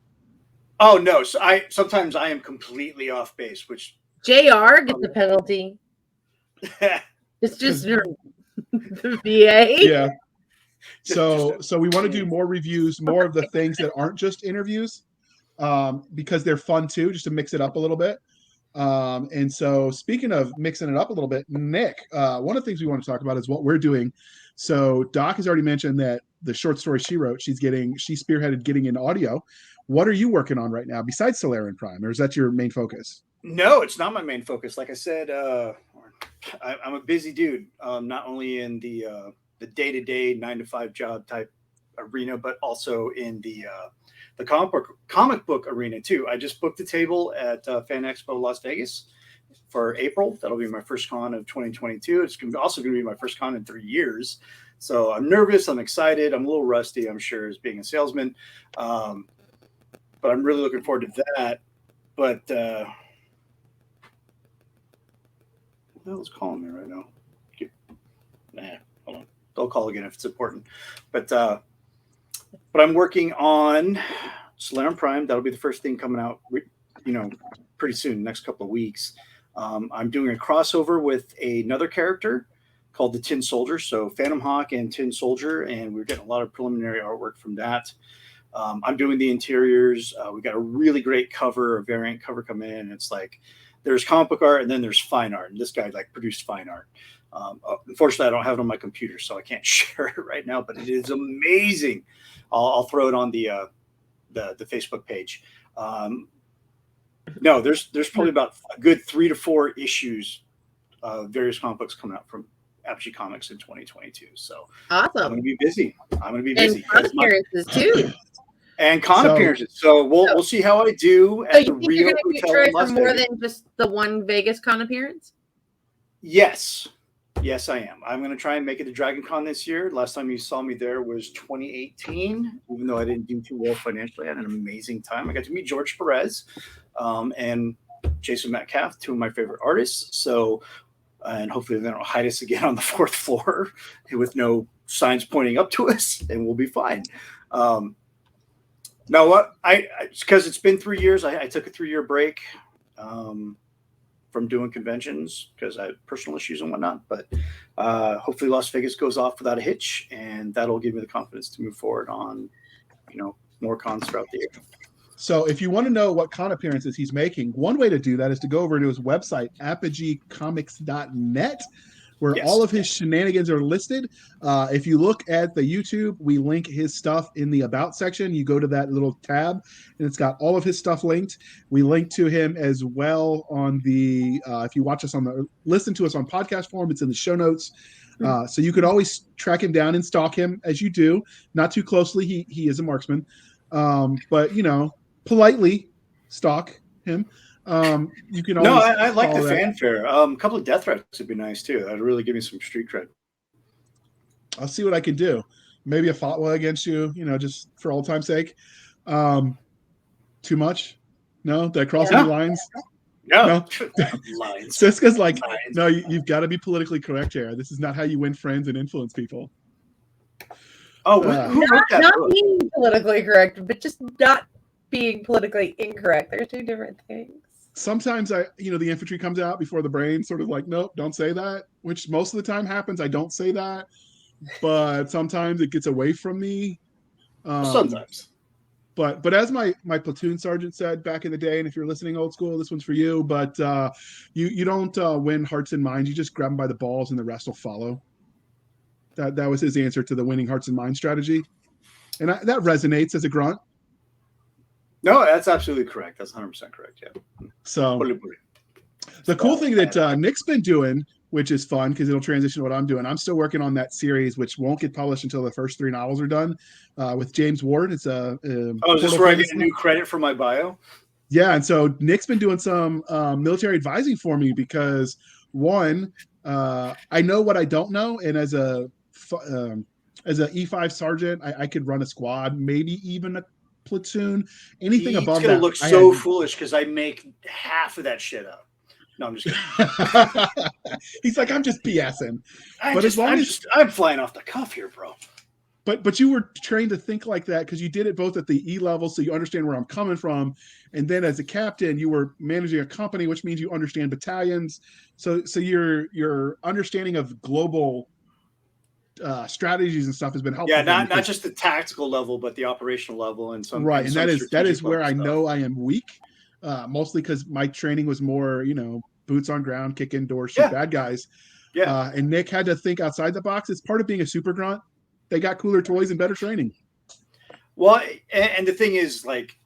Oh no! So sometimes I am completely off base, which JR gets a penalty. It's just your VA. Yeah. So we want to do more reviews, more of the things that aren't just interviews, because they're fun too, just to mix it up a little bit. And so speaking of mixing it up a little bit, Nick, one of the things we want to talk about is what we're doing. So Doc has already mentioned that the short story she wrote, she spearheaded getting in audio. What are you working on right now besides Solarian Prime, or is that your main focus? No, it's not my main focus. Like I said, I'm a busy dude, not only in the day-to-day 9-to-5 job type arena, but also in the comic book arena too. I just booked a table at Fan Expo Las Vegas for April. That'll be my first con of 2022. It's also going to be my first con in 3 years. So I'm nervous. I'm excited. I'm a little rusty, I'm sure, as being a salesman. But I'm really looking forward to that. But who the hell is calling me right now? Hold on. They'll call again if it's important. But I'm working on Solarian Prime. That'll be the first thing coming out, pretty soon, next couple of weeks. I'm doing a crossover with another character called the Tin Soldier. So Phantom Hawk and Tin Soldier, and we're getting a lot of preliminary artwork from that. I'm doing the interiors. We got a really great a variant cover come in. It's like there's comic book art and then there's fine art. And this guy produced fine art. Unfortunately, I don't have it on my computer, so I can't share it right now. But it is amazing. I'll throw it on the Facebook page. No, there's probably about a good 3 to 4 issues of various comic books coming out from Apogee Comics in 2022. So awesome. I'm going to be busy. And con appearances too. And con appearances. So we'll see how I do at the Rio Hotel in Las Vegas. More than just the one Vegas con appearance? Yes, I am. I'm going to try and make it to Dragon Con this year. Last time you saw me there was 2018. Even though I didn't do too well financially, I had an amazing time. I got to meet George Perez and Jason Metcalf, 2 of my favorite artists. So, and hopefully they don't hide us again on the 4th floor with no signs pointing up to us, and we'll be fine. Now, what because it's been 3 years, I took a 3-year break from doing conventions because I had personal issues and whatnot. But hopefully Las Vegas goes off without a hitch, and that'll give me the confidence to move forward on, more cons throughout the year. So if you want to know what con appearances he's making, one way to do that is to go over to his website, apogeecomics.net, where all of his shenanigans are listed. If you look at the YouTube, we link his stuff in the About section. You go to that little tab, and it's got all of his stuff linked. We link to him as well on the, if you watch us listen to us on podcast form, it's in the show notes. So you could always track him down and stalk him as you do. Not too closely. He is a marksman. But, politely stalk him. You can always I like the fanfare. A couple of death threats would be nice too. That'd really give me some street cred. I'll see what I can do. Maybe a fatwa against you, just for old time's sake. Too much? No? Did I cross any lines? No. Lines. Cisca's like, Lines. no, you've got to be politically correct, Jared. This is not how you win friends and influence people. Oh, who wrote that Not book? being politically correct, but just not being politically incorrect. They're two different things. Sometimes the infantry comes out before the brain, sort of like, nope, don't say that, which most of the time happens. I don't say that, but sometimes it gets away from me. Sometimes. But as my platoon sergeant said back in the day, and if you're listening old school, this one's for you, but you don't win hearts and minds. You just grab them by the balls and the rest will follow. That was his answer to the winning hearts and minds strategy. And that resonates as a grunt. No, that's absolutely correct. That's 100% correct. Yeah. So the cool thing that Nick's been doing, which is fun because it'll transition to what I'm doing. I'm still working on that series, which won't get published until the first 3 novels are done with James Ward. It's is this where I get a new credit for my bio? Yeah. And so Nick's been doing some military advising for me because one, I know what I don't know. And as an E5 sergeant, I could run a squad, maybe even a platoon, anything above that. It's going to look so foolish because I make half of that shit up. No, I'm just kidding. He's like, I'm just BSing. I'm flying off the cuff here, bro. But you were trained to think like that because you did it both at the E level, so you understand where I'm coming from, and then as a captain, you were managing a company, which means you understand battalions. So your understanding of global strategies and stuff has been helpful. Yeah, not just the tactical level, but the operational level, and some right. And that is where I know I am weak. Mostly because my training was more, boots on ground, kick indoors, shoot bad guys. Yeah. And Nick had to think outside the box. It's part of being a super grunt. They got cooler toys and better training. Well, and the thing is, like,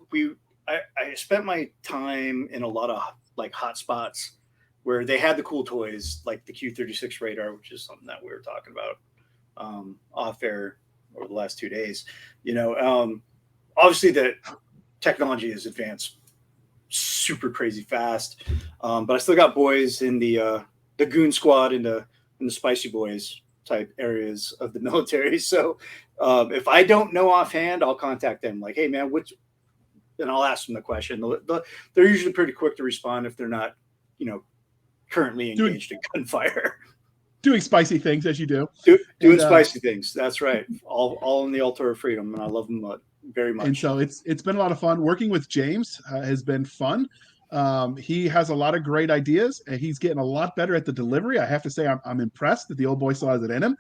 I spent my time in a lot of like hot spots where they had the cool toys, like the Q-36 radar, which is something that we were talking about off air over the last 2 days. Obviously the technology has advanced super crazy fast, but I still got boys in the goon squad and the spicy boys type areas of the military. So if I don't know offhand, I'll contact them like, hey man, and I'll ask them the question. They're usually pretty quick to respond if they're not currently engaged in gunfire, doing spicy things as you do. Doing spicy things. That's right. All in the altar of freedom, and I love them very much. And so it's been a lot of fun. Working with James has been fun. He has a lot of great ideas, and he's getting a lot better at the delivery. I have to say, I'm impressed that the old boy still has it in him.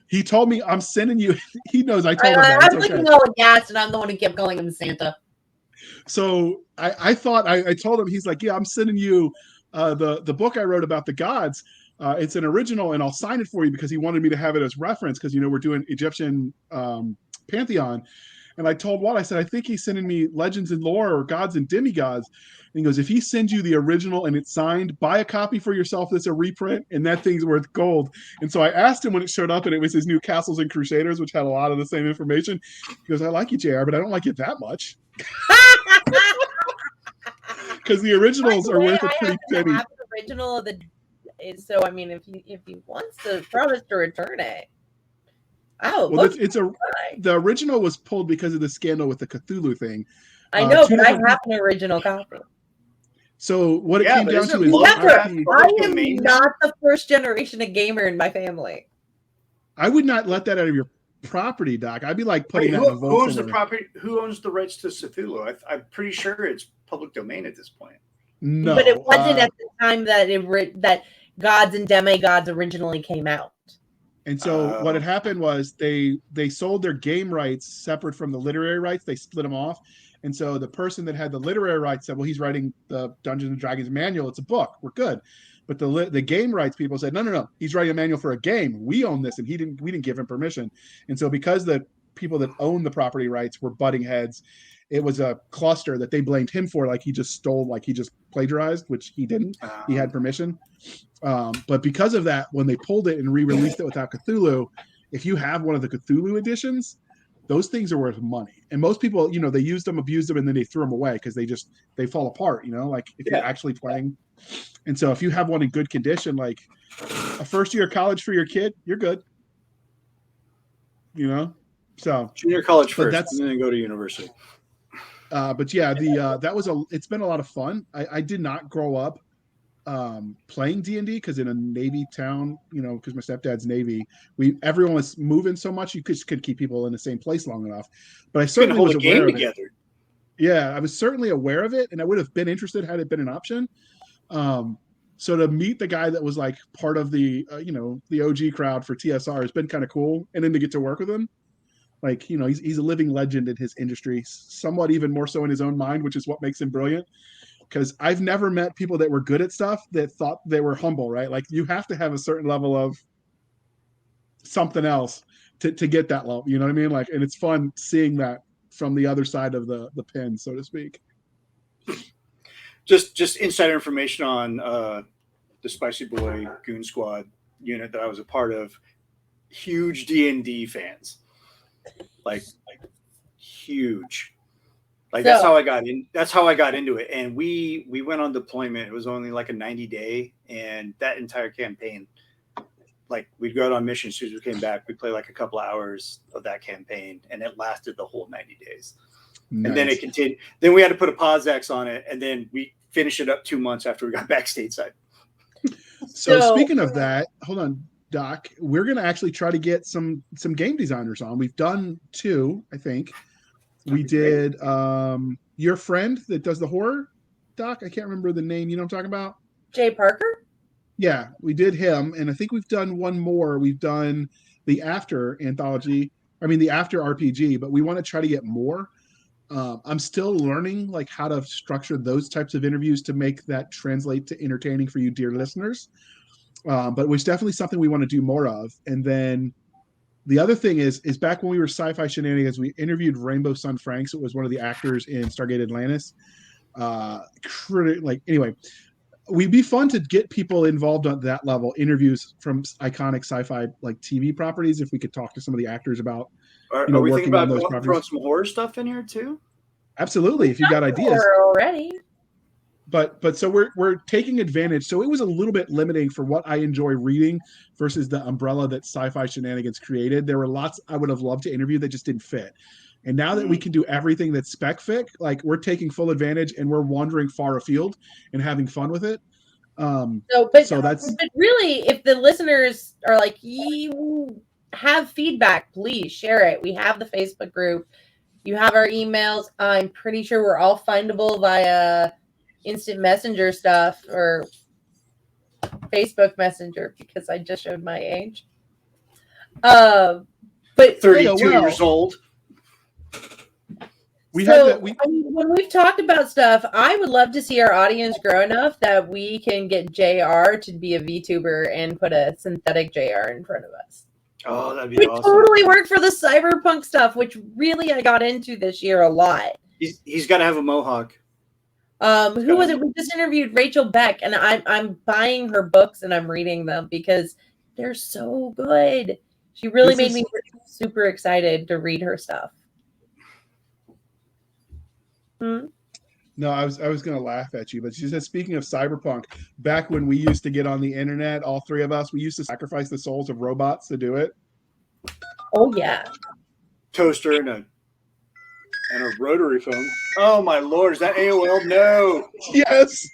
He told me, I'm sending you. He knows I told him that. I'm looking all gas, and I'm the one who kept calling him Santa. So I thought I told him, he's like, yeah, I'm sending you the book I wrote about the gods. It's an original, and I'll sign it for you because he wanted me to have it as reference because we're doing Egyptian pantheon. And I told Walt, I said, I think he's sending me legends and lore or gods and demigods. And he goes, if he sends you the original and it's signed, buy a copy for yourself that's a reprint, and that thing's worth gold. And so I asked him when it showed up, and it was his new Castles and Crusaders, which had a lot of the same information. He goes, I like you, JR, but I don't like it that much. Because the originals are worth a pretty penny. I have the original of so I mean, if he wants to promise to return it. Oh, well, the original was pulled because of the scandal with the Cthulhu thing. I know, but I have an original copy. So what it came down to is I am not the first generation of gamer in my family. I would not let that out of your property, Doc. I'd be like putting that in a vault. Who owns the property? Who owns the rights to Cthulhu? I'm pretty sure it's public domain at this point. No, but it wasn't at the time that Gods and Demigods originally came out. And so what had happened was they sold their game rights separate from the literary rights. They split them off. And so the person that had the literary rights said, well, he's writing the Dungeons and Dragons manual. It's a book. We're good. But the game rights people said, no. He's writing a manual for a game. We own this. And we didn't give him permission. And so because the people that own the property rights were butting heads, it was a cluster that they blamed him for. Like he just stole, like he just plagiarized, which he didn't. He had permission. But because of that, when they pulled it and re-released it without Cthulhu, if you have one of the Cthulhu editions, those things are worth money. And most people, they used them, abused them, and then they threw them away because they fall apart, like if you're actually playing. And so if you have one in good condition, like a first year of college for your kid, you're good. So junior college first, and then go to university. But yeah, it's been a lot of fun. I did not grow up playing D&D because in a Navy town, because my stepdad's Navy, everyone was moving so much you could keep people in the same place long enough. But I certainly was aware of it. Yeah, I was certainly aware of it, and I would have been interested had it been an option. So to meet the guy that was like part of the the OG crowd for TSR has been kind of cool, and then to get to work with him, like he's a living legend in his industry, somewhat even more so in his own mind, which is what makes him brilliant. Because I've never met people that were good at stuff that thought they were humble, right? Like you have to have a certain level of something else to get that level. You know what I mean? Like, and it's fun seeing that from the other side of the pin, so to speak. Just insider information on the Spicy Boy Goon Squad unit that I was a part of. Huge D&D fans, like huge. Like that's how I got in. That's how I got into it. And we went on deployment. It was only like a 90-day, and that entire campaign, like we'd go out on mission as soon as we came back. We'd play like a couple hours of that campaign, and it lasted the whole 90 days. Nice. And then it continued. Then we had to put a pause X on it, and then we finished it up 2 months after we got back stateside. So speaking of that, hold on, Doc. We're gonna actually try to get some game designers on. We've done 2, I think. We did your friend that does the horror, Doc. I can't remember the name. You know what I'm talking about? Jay Parker? Yeah, we did him. And I think we've done one more. We've done the After anthology. I mean, the After RPG, but we want to try to get more. I'm still learning like how to structure those types of interviews to make that translate to entertaining for you, dear listeners. But it was definitely something we want to do more of. And then the other thing is back when we were Sci-Fi Shenanigans, we interviewed Rainbow Sun Franks. It was one of the actors in Stargate Atlantis. Anyway, we'd be fun to get people involved on that level, interviews from iconic sci-fi like TV properties. If we could talk to some of the actors about, are we thinking about throwing some horror stuff in here too? Absolutely, if you've got ideas already. But so we're taking advantage. So it was a little bit limiting for what I enjoy reading versus the umbrella that Sci-Fi Shenanigans created. There were lots I would have loved to interview that just didn't fit. And now that we can do everything that's spec fic, like we're taking full advantage and we're wandering far afield and having fun with it. But really, if the listeners are like, you have feedback, please share it. We have the Facebook group. You have our emails. I'm pretty sure we're all findable via instant messenger stuff or Facebook Messenger, because I just showed my age. But 32 years old. When we've talked about stuff, I would love to see our audience grow enough that we can get JR to be a VTuber and put a synthetic JR in front of us. Oh, that'd be awesome. Totally work for the cyberpunk stuff, which really I got into this year a lot. He's got to have a mohawk. Who was it? We just interviewed Rachel Beck, and I'm buying her books and I'm reading them because they're so good. She really made me super excited to read her stuff. No, I was going to laugh at you, but she said, speaking of cyberpunk, back when we used to get on the internet, all 3 of us, we used to sacrifice the souls of robots to do it. Oh yeah, toaster and a rotary phone. Oh my lord, is that AOL? No. Yes.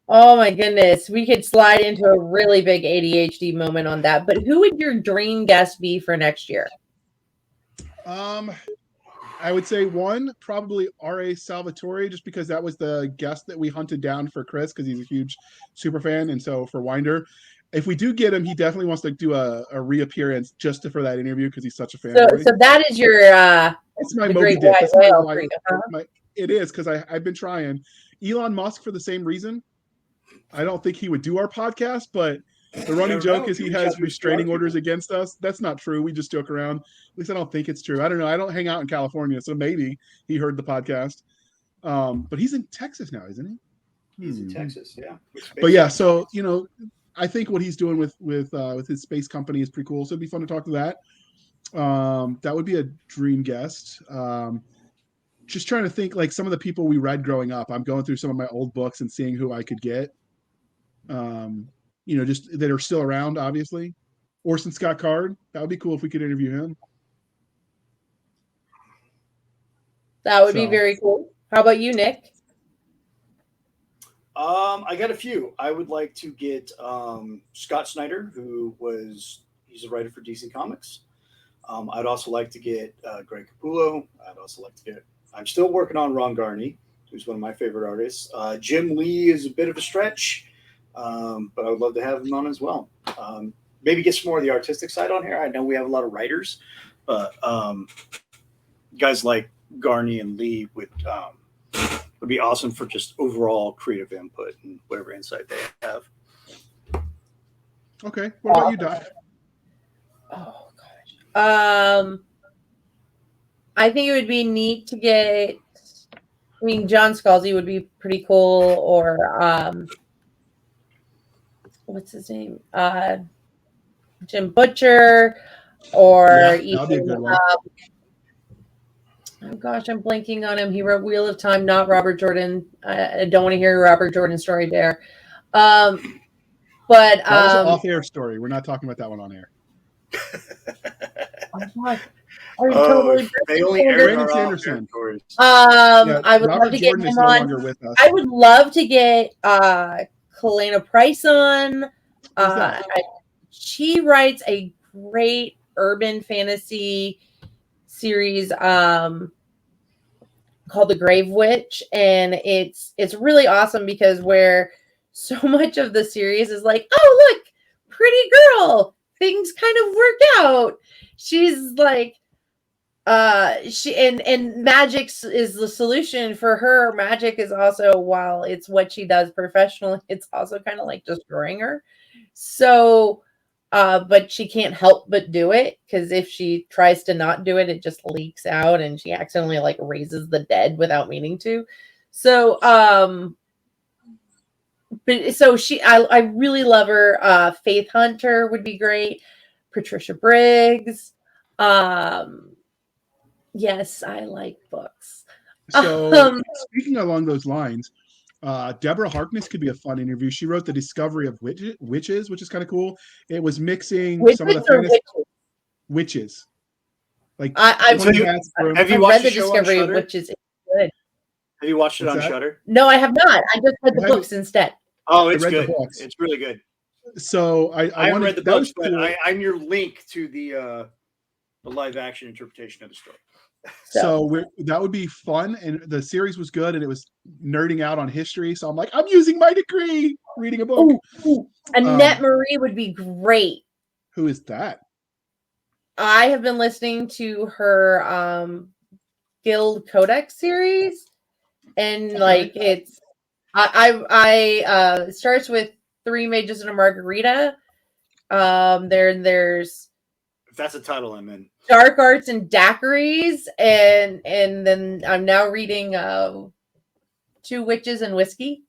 Oh my goodness, we could slide into a really big ADHD moment on that. But who would your dream guest be for next year? I would say one, probably R.A. Salvatore, just because that was the guest that we hunted down for Chris, because he's a huge super fan. And so for Winder, if we do get him, he definitely wants to do a reappearance just for that interview because he's such a fan. So that is your it's my Moby Dick. That's it is, because I've been trying. Elon Musk for the same reason. I don't think he would do our podcast, but the running joke is he has restraining orders against us. That's not true. We just joke around. At least I don't think it's true. I don't know. I don't hang out in California, so maybe he heard the podcast. But he's in Texas now, isn't he? He's in Texas, yeah. But yeah, so I think what he's doing with his space company is pretty cool. So it'd be fun to talk to that. That would be a dream guest. Just trying to think like some of the people we read growing up. I'm going through some of my old books and seeing who I could get. Just that are still around, obviously. Orson Scott Card. That would be cool if we could interview him. That would be very cool. How about you, Nick? I got a few. I would like to get Scott Snyder, he's a writer for DC Comics. I'd also like to get Greg Capullo. I'm still working on Ron Garney, who's one of my favorite artists. Jim Lee is a bit of a stretch, but I would love to have him on as well. Maybe get some more of the artistic side on here. I know we have a lot of writers, but guys like Garney and Lee would be awesome for just overall creative input and whatever insight they have. Okay. What about you, Doc? Oh gosh. I think it would be neat to get. I mean, John Scalzi would be pretty cool, or what's his name? Jim Butcher, or even. Oh gosh, I'm blanking on him. He wrote Wheel of Time, not Robert Jordan. I don't want to hear a Robert Jordan story there. But that was an off-air story. We're not talking about that one on air. They only air Brandon Sanderson. I would love to get him on. I would love to get Kalena Price on. She writes a great urban fantasy series called The Grave Witch, and it's really awesome because where so much of the series is like, oh look, pretty girl, things kind of work out. She's like and magic is the solution for her. Magic is also, while it's what she does professionally, it's also kind of like destroying her. So but she can't help but do it, because if she tries to not do it, it just leaks out and she accidentally like raises the dead without meaning to. So but so I really love her. Faith Hunter would be great. Patricia Briggs. Yes, I like books. So speaking along those lines, Deborah Harkness could be a fun interview. She wrote The Discovery of Witches, which is kind of cool. It was mixing some of the fantasy witches. Like, have you watched The Discovery of Witches? It's good. Have you watched it on Shudder? No, I have not. I just read the books instead. Oh, it's good. It's really good. So I haven't read the books, but I'm your link to the live action interpretation of the story. So that would be fun, and the series was good, and it was nerding out on history. So I'm like, I'm using my degree, reading a book. Annette Marie would be great. Who is that? I have been listening to her Guild Codex series, and like it's it starts with 3 Mages and a Margarita. There's, if that's a title I'm in, Dark Arts and Daiquiris, and then I'm now reading 2 Witches and Whiskey.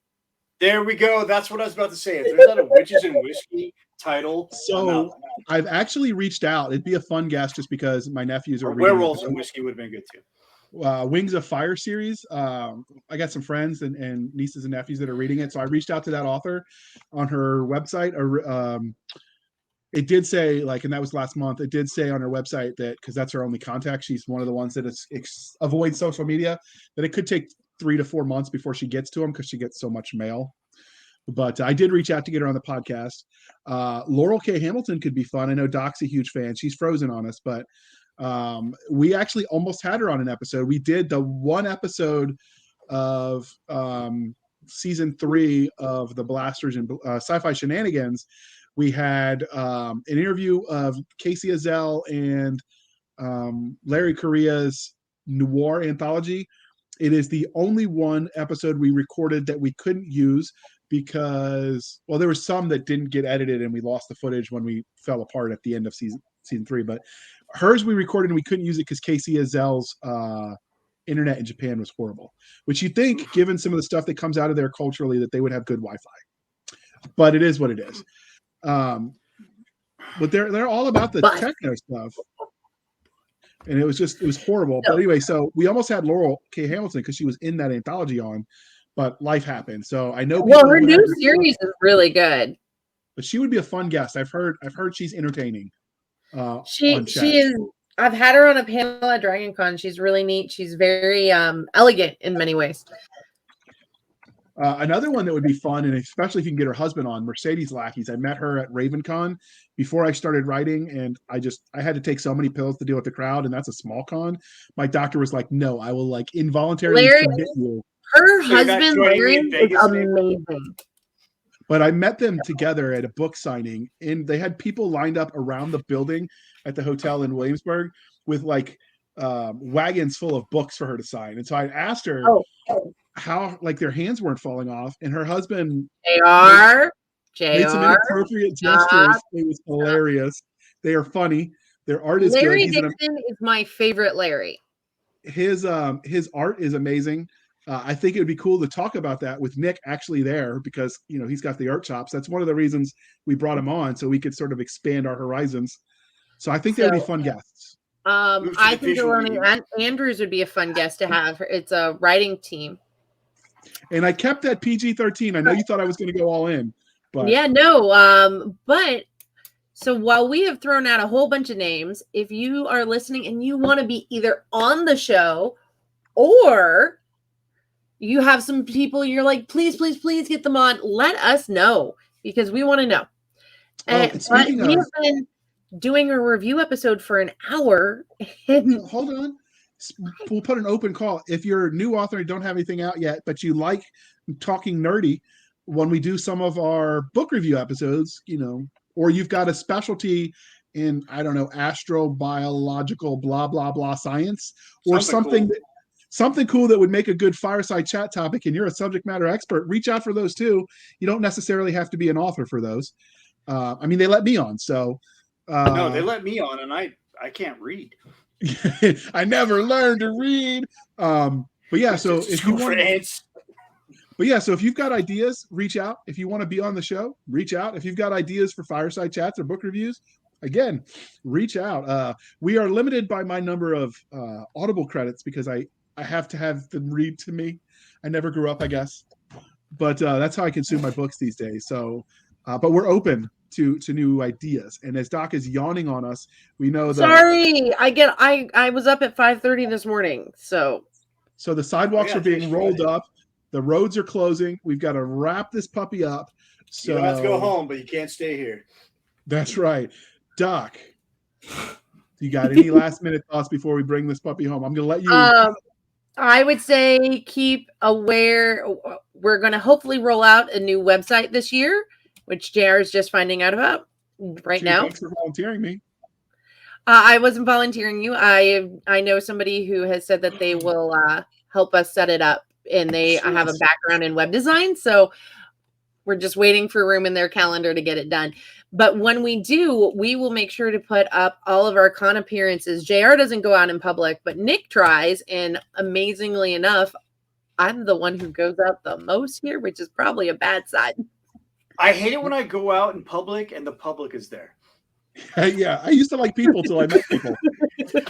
There we go. That's what I was about to say. If there's not a Witches and Whiskey title, so I've actually reached out. It'd be a fun guest just because my nephews are Werewolves and Whiskey would have been good too. Wings of Fire series. I got some friends and nieces and nephews that are reading it, so I reached out to that author on her website. It did say, like, and that was last month, it did say on her website that, because that's her only contact, she's one of the ones that avoids social media, that it could take 3 to 4 months before she gets to them because she gets so much mail. But I did reach out to get her on the podcast. Laurel K. Hamilton could be fun. I know Doc's a huge fan. She's frozen on us, but we actually almost had her on an episode. We did the one episode of season 3 of the Blasters and Sci-Fi Shenanigans. We had an interview of Casey Azell and Larry Correa's Noir anthology. It is the only one episode we recorded that we couldn't use because, well, there were some that didn't get edited and we lost the footage when we fell apart at the end of season 3. But hers we recorded and we couldn't use it because Casey Azell's internet in Japan was horrible. Which you'd think, given some of the stuff that comes out of there culturally, that they would have good Wi-Fi. But it is what it is. But they're all about the techno stuff, and it was horrible. But anyway, so we almost had Laurel K. Hamilton because she was in that anthology but life happened. So I know. Well, her new series is really good. But she would be a fun guest. I've heard she's entertaining. She is. I've had her on a panel at DragonCon. She's really neat. She's very elegant in many ways. Another one that would be fun, and especially if you can get her husband on, Mercedes Lackeys. I met her at RavenCon before I started writing, and I had to take so many pills to deal with the crowd, and that's a small con. My doctor was like, "No, I will like involuntarily commit you." Her So you got husband joining me Larry in is Vegas, amazing. But I met them together at a book signing, and they had people lined up around the building at the hotel in Williamsburg with like wagons full of books for her to sign. And so I asked her how like their hands weren't falling off, and her husband made some inappropriate gestures. It was hilarious. They are funny. Their art is Larry good. Dixon is my favorite Larry. His art is amazing. I think it would be cool to talk about that with Nick actually there, because he's got the art chops. That's one of the reasons we brought him on, so we could sort of expand our horizons. So I think they would be fun guests. I think Delaney Andrews would be a fun guest to have. It's a writing team. And I kept that PG-13. I know you thought I was going to go all in, but yeah, no. But so while we have thrown out a whole bunch of names, if you are listening and you want to be either on the show or you have some people you're like, please get them on, let us know, because we want to know. But we have been doing a review episode for an hour. Hold on. We'll put an open call. If you're a new author and don't have anything out yet, but you like talking nerdy, when we do some of our book review episodes, or you've got a specialty in, I don't know, astrobiological blah, blah, blah science, or something cool that would make a good fireside chat topic, and you're a subject matter expert, reach out for those too. You don't necessarily have to be an author for those. They let me on, so. No, they let me on, and I can't read. I never learned to read. But yeah, so if you want, so if you've got ideas, reach out. If you want to be on the show, reach out. If you've got ideas for fireside chats or book reviews, again, reach out. We are limited by my number of Audible credits because I have to have them read to me. I never grew up, I guess, but that's how I consume my books these days. So, but we're open to new ideas. And as Doc is yawning on us, we know that. Sorry, I was up at 5:30 this morning. So the sidewalks are being rolled up. The roads are closing. We've got to wrap this puppy up. So you don't have to go home, but you can't stay here. That's right. Doc, you got any last minute thoughts before we bring this puppy home? I'm going to let you. I would say keep aware. We're going to hopefully roll out a new website this year, which JR is just finding out about now. Thanks for volunteering me. I wasn't volunteering you. I know somebody who has said that they will help us set it up, and they have a background in web design. So we're just waiting for room in their calendar to get it done. But when we do, we will make sure to put up all of our con appearances. JR doesn't go out in public, but Nick tries. And amazingly enough, I'm the one who goes out the most here, which is probably a bad sign. I hate it when I go out in public and the public is there. Yeah, I used to like people till I met people.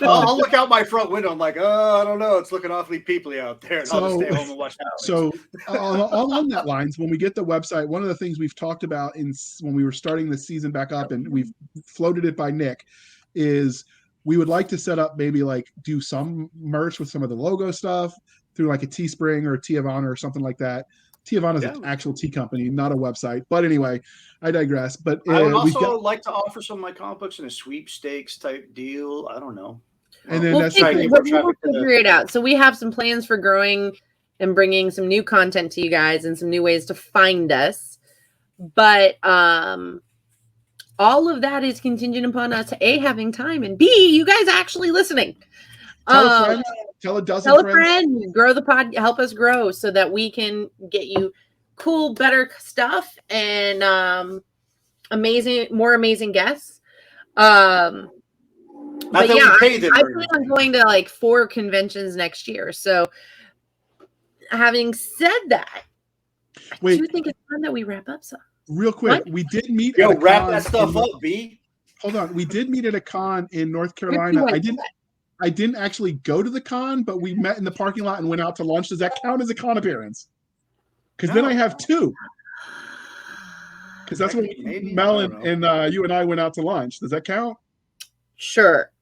I'll look out my front window. I'm like, I don't know. It's looking awfully peoply out there. And I'll just stay home and watch Netflix. So along that lines, when we get the website, one of the things we've talked about when we were starting the season back up, and we've floated it by Nick, is we would like to set up maybe like do some merch with some of the logo stuff through like a Teespring or a Tea of Honor or something like that. Tea of Honor is an actual tea company, not a website. But anyway, I digress. But I would also like to offer some of my comic books in a sweepstakes type deal. I don't know. And then we'll figure it out. So we have some plans for growing and bringing some new content to you guys and some new ways to find us. But all of that is contingent upon us, A, having time, and B, you guys actually listening. Tell a friend. Tell a friend. Grow the pod. Help us grow so that we can get you cool, better stuff and more amazing guests. But yeah, I plan on going to like 4 conventions next year. So having said that, I do think it's time that we wrap up some. Real quick, we did meet at a wrap con that stuff up, B. Hold on. We did meet at a con in North Carolina. I didn't actually go to the con, but we met in the parking lot and went out to lunch. Does that count as a con appearance? Because then I have 2. Because that's when Mel and you and I went out to lunch. Does that count? Sure.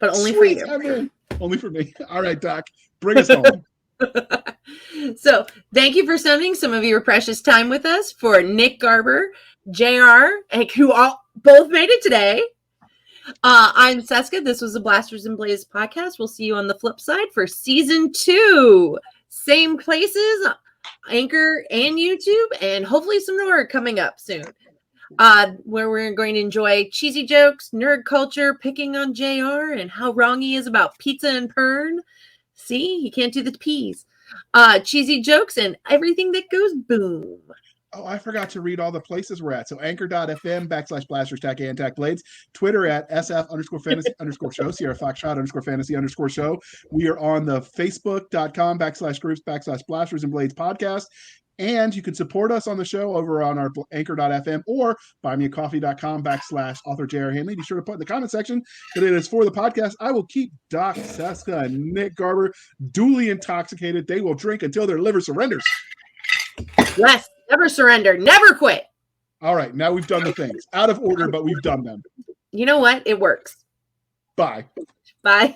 but only Sweet, for you. I'm in. Only for me. All right, Doc, bring us home. So thank you for spending some of your precious time with us. For Nick, Garber, JR, who all both made it today. I'm Cisca. This was the Blasters and Blazes podcast. We'll see you on the flip side for season 2. Same places, Anchor and YouTube, and hopefully some more coming up soon. Where we're going to enjoy cheesy jokes, nerd culture, picking on JR, and how wrong he is about pizza and Pern. See, he can't do the P's. Cheesy jokes and everything that goes boom. Oh, I forgot to read all the places we're at. So anchor.fm/blasters-and-blades, Twitter at SF_fantasy_show, Sierra Foxtrot _fantasy_show. We are on the Facebook.com/groups/blasters and blades podcast. And you can support us on the show over on our anchor.fm or buymeacoffee.com/author J.R. Handley. Be sure to put in the comment section that it is for the podcast. I will keep Doc Cisca and Nick Garber duly intoxicated. They will drink until their liver surrenders. Yes, never surrender, never quit. All right, now we've done the things. Out of order, but we've done them. You know what? It works. Bye. Bye.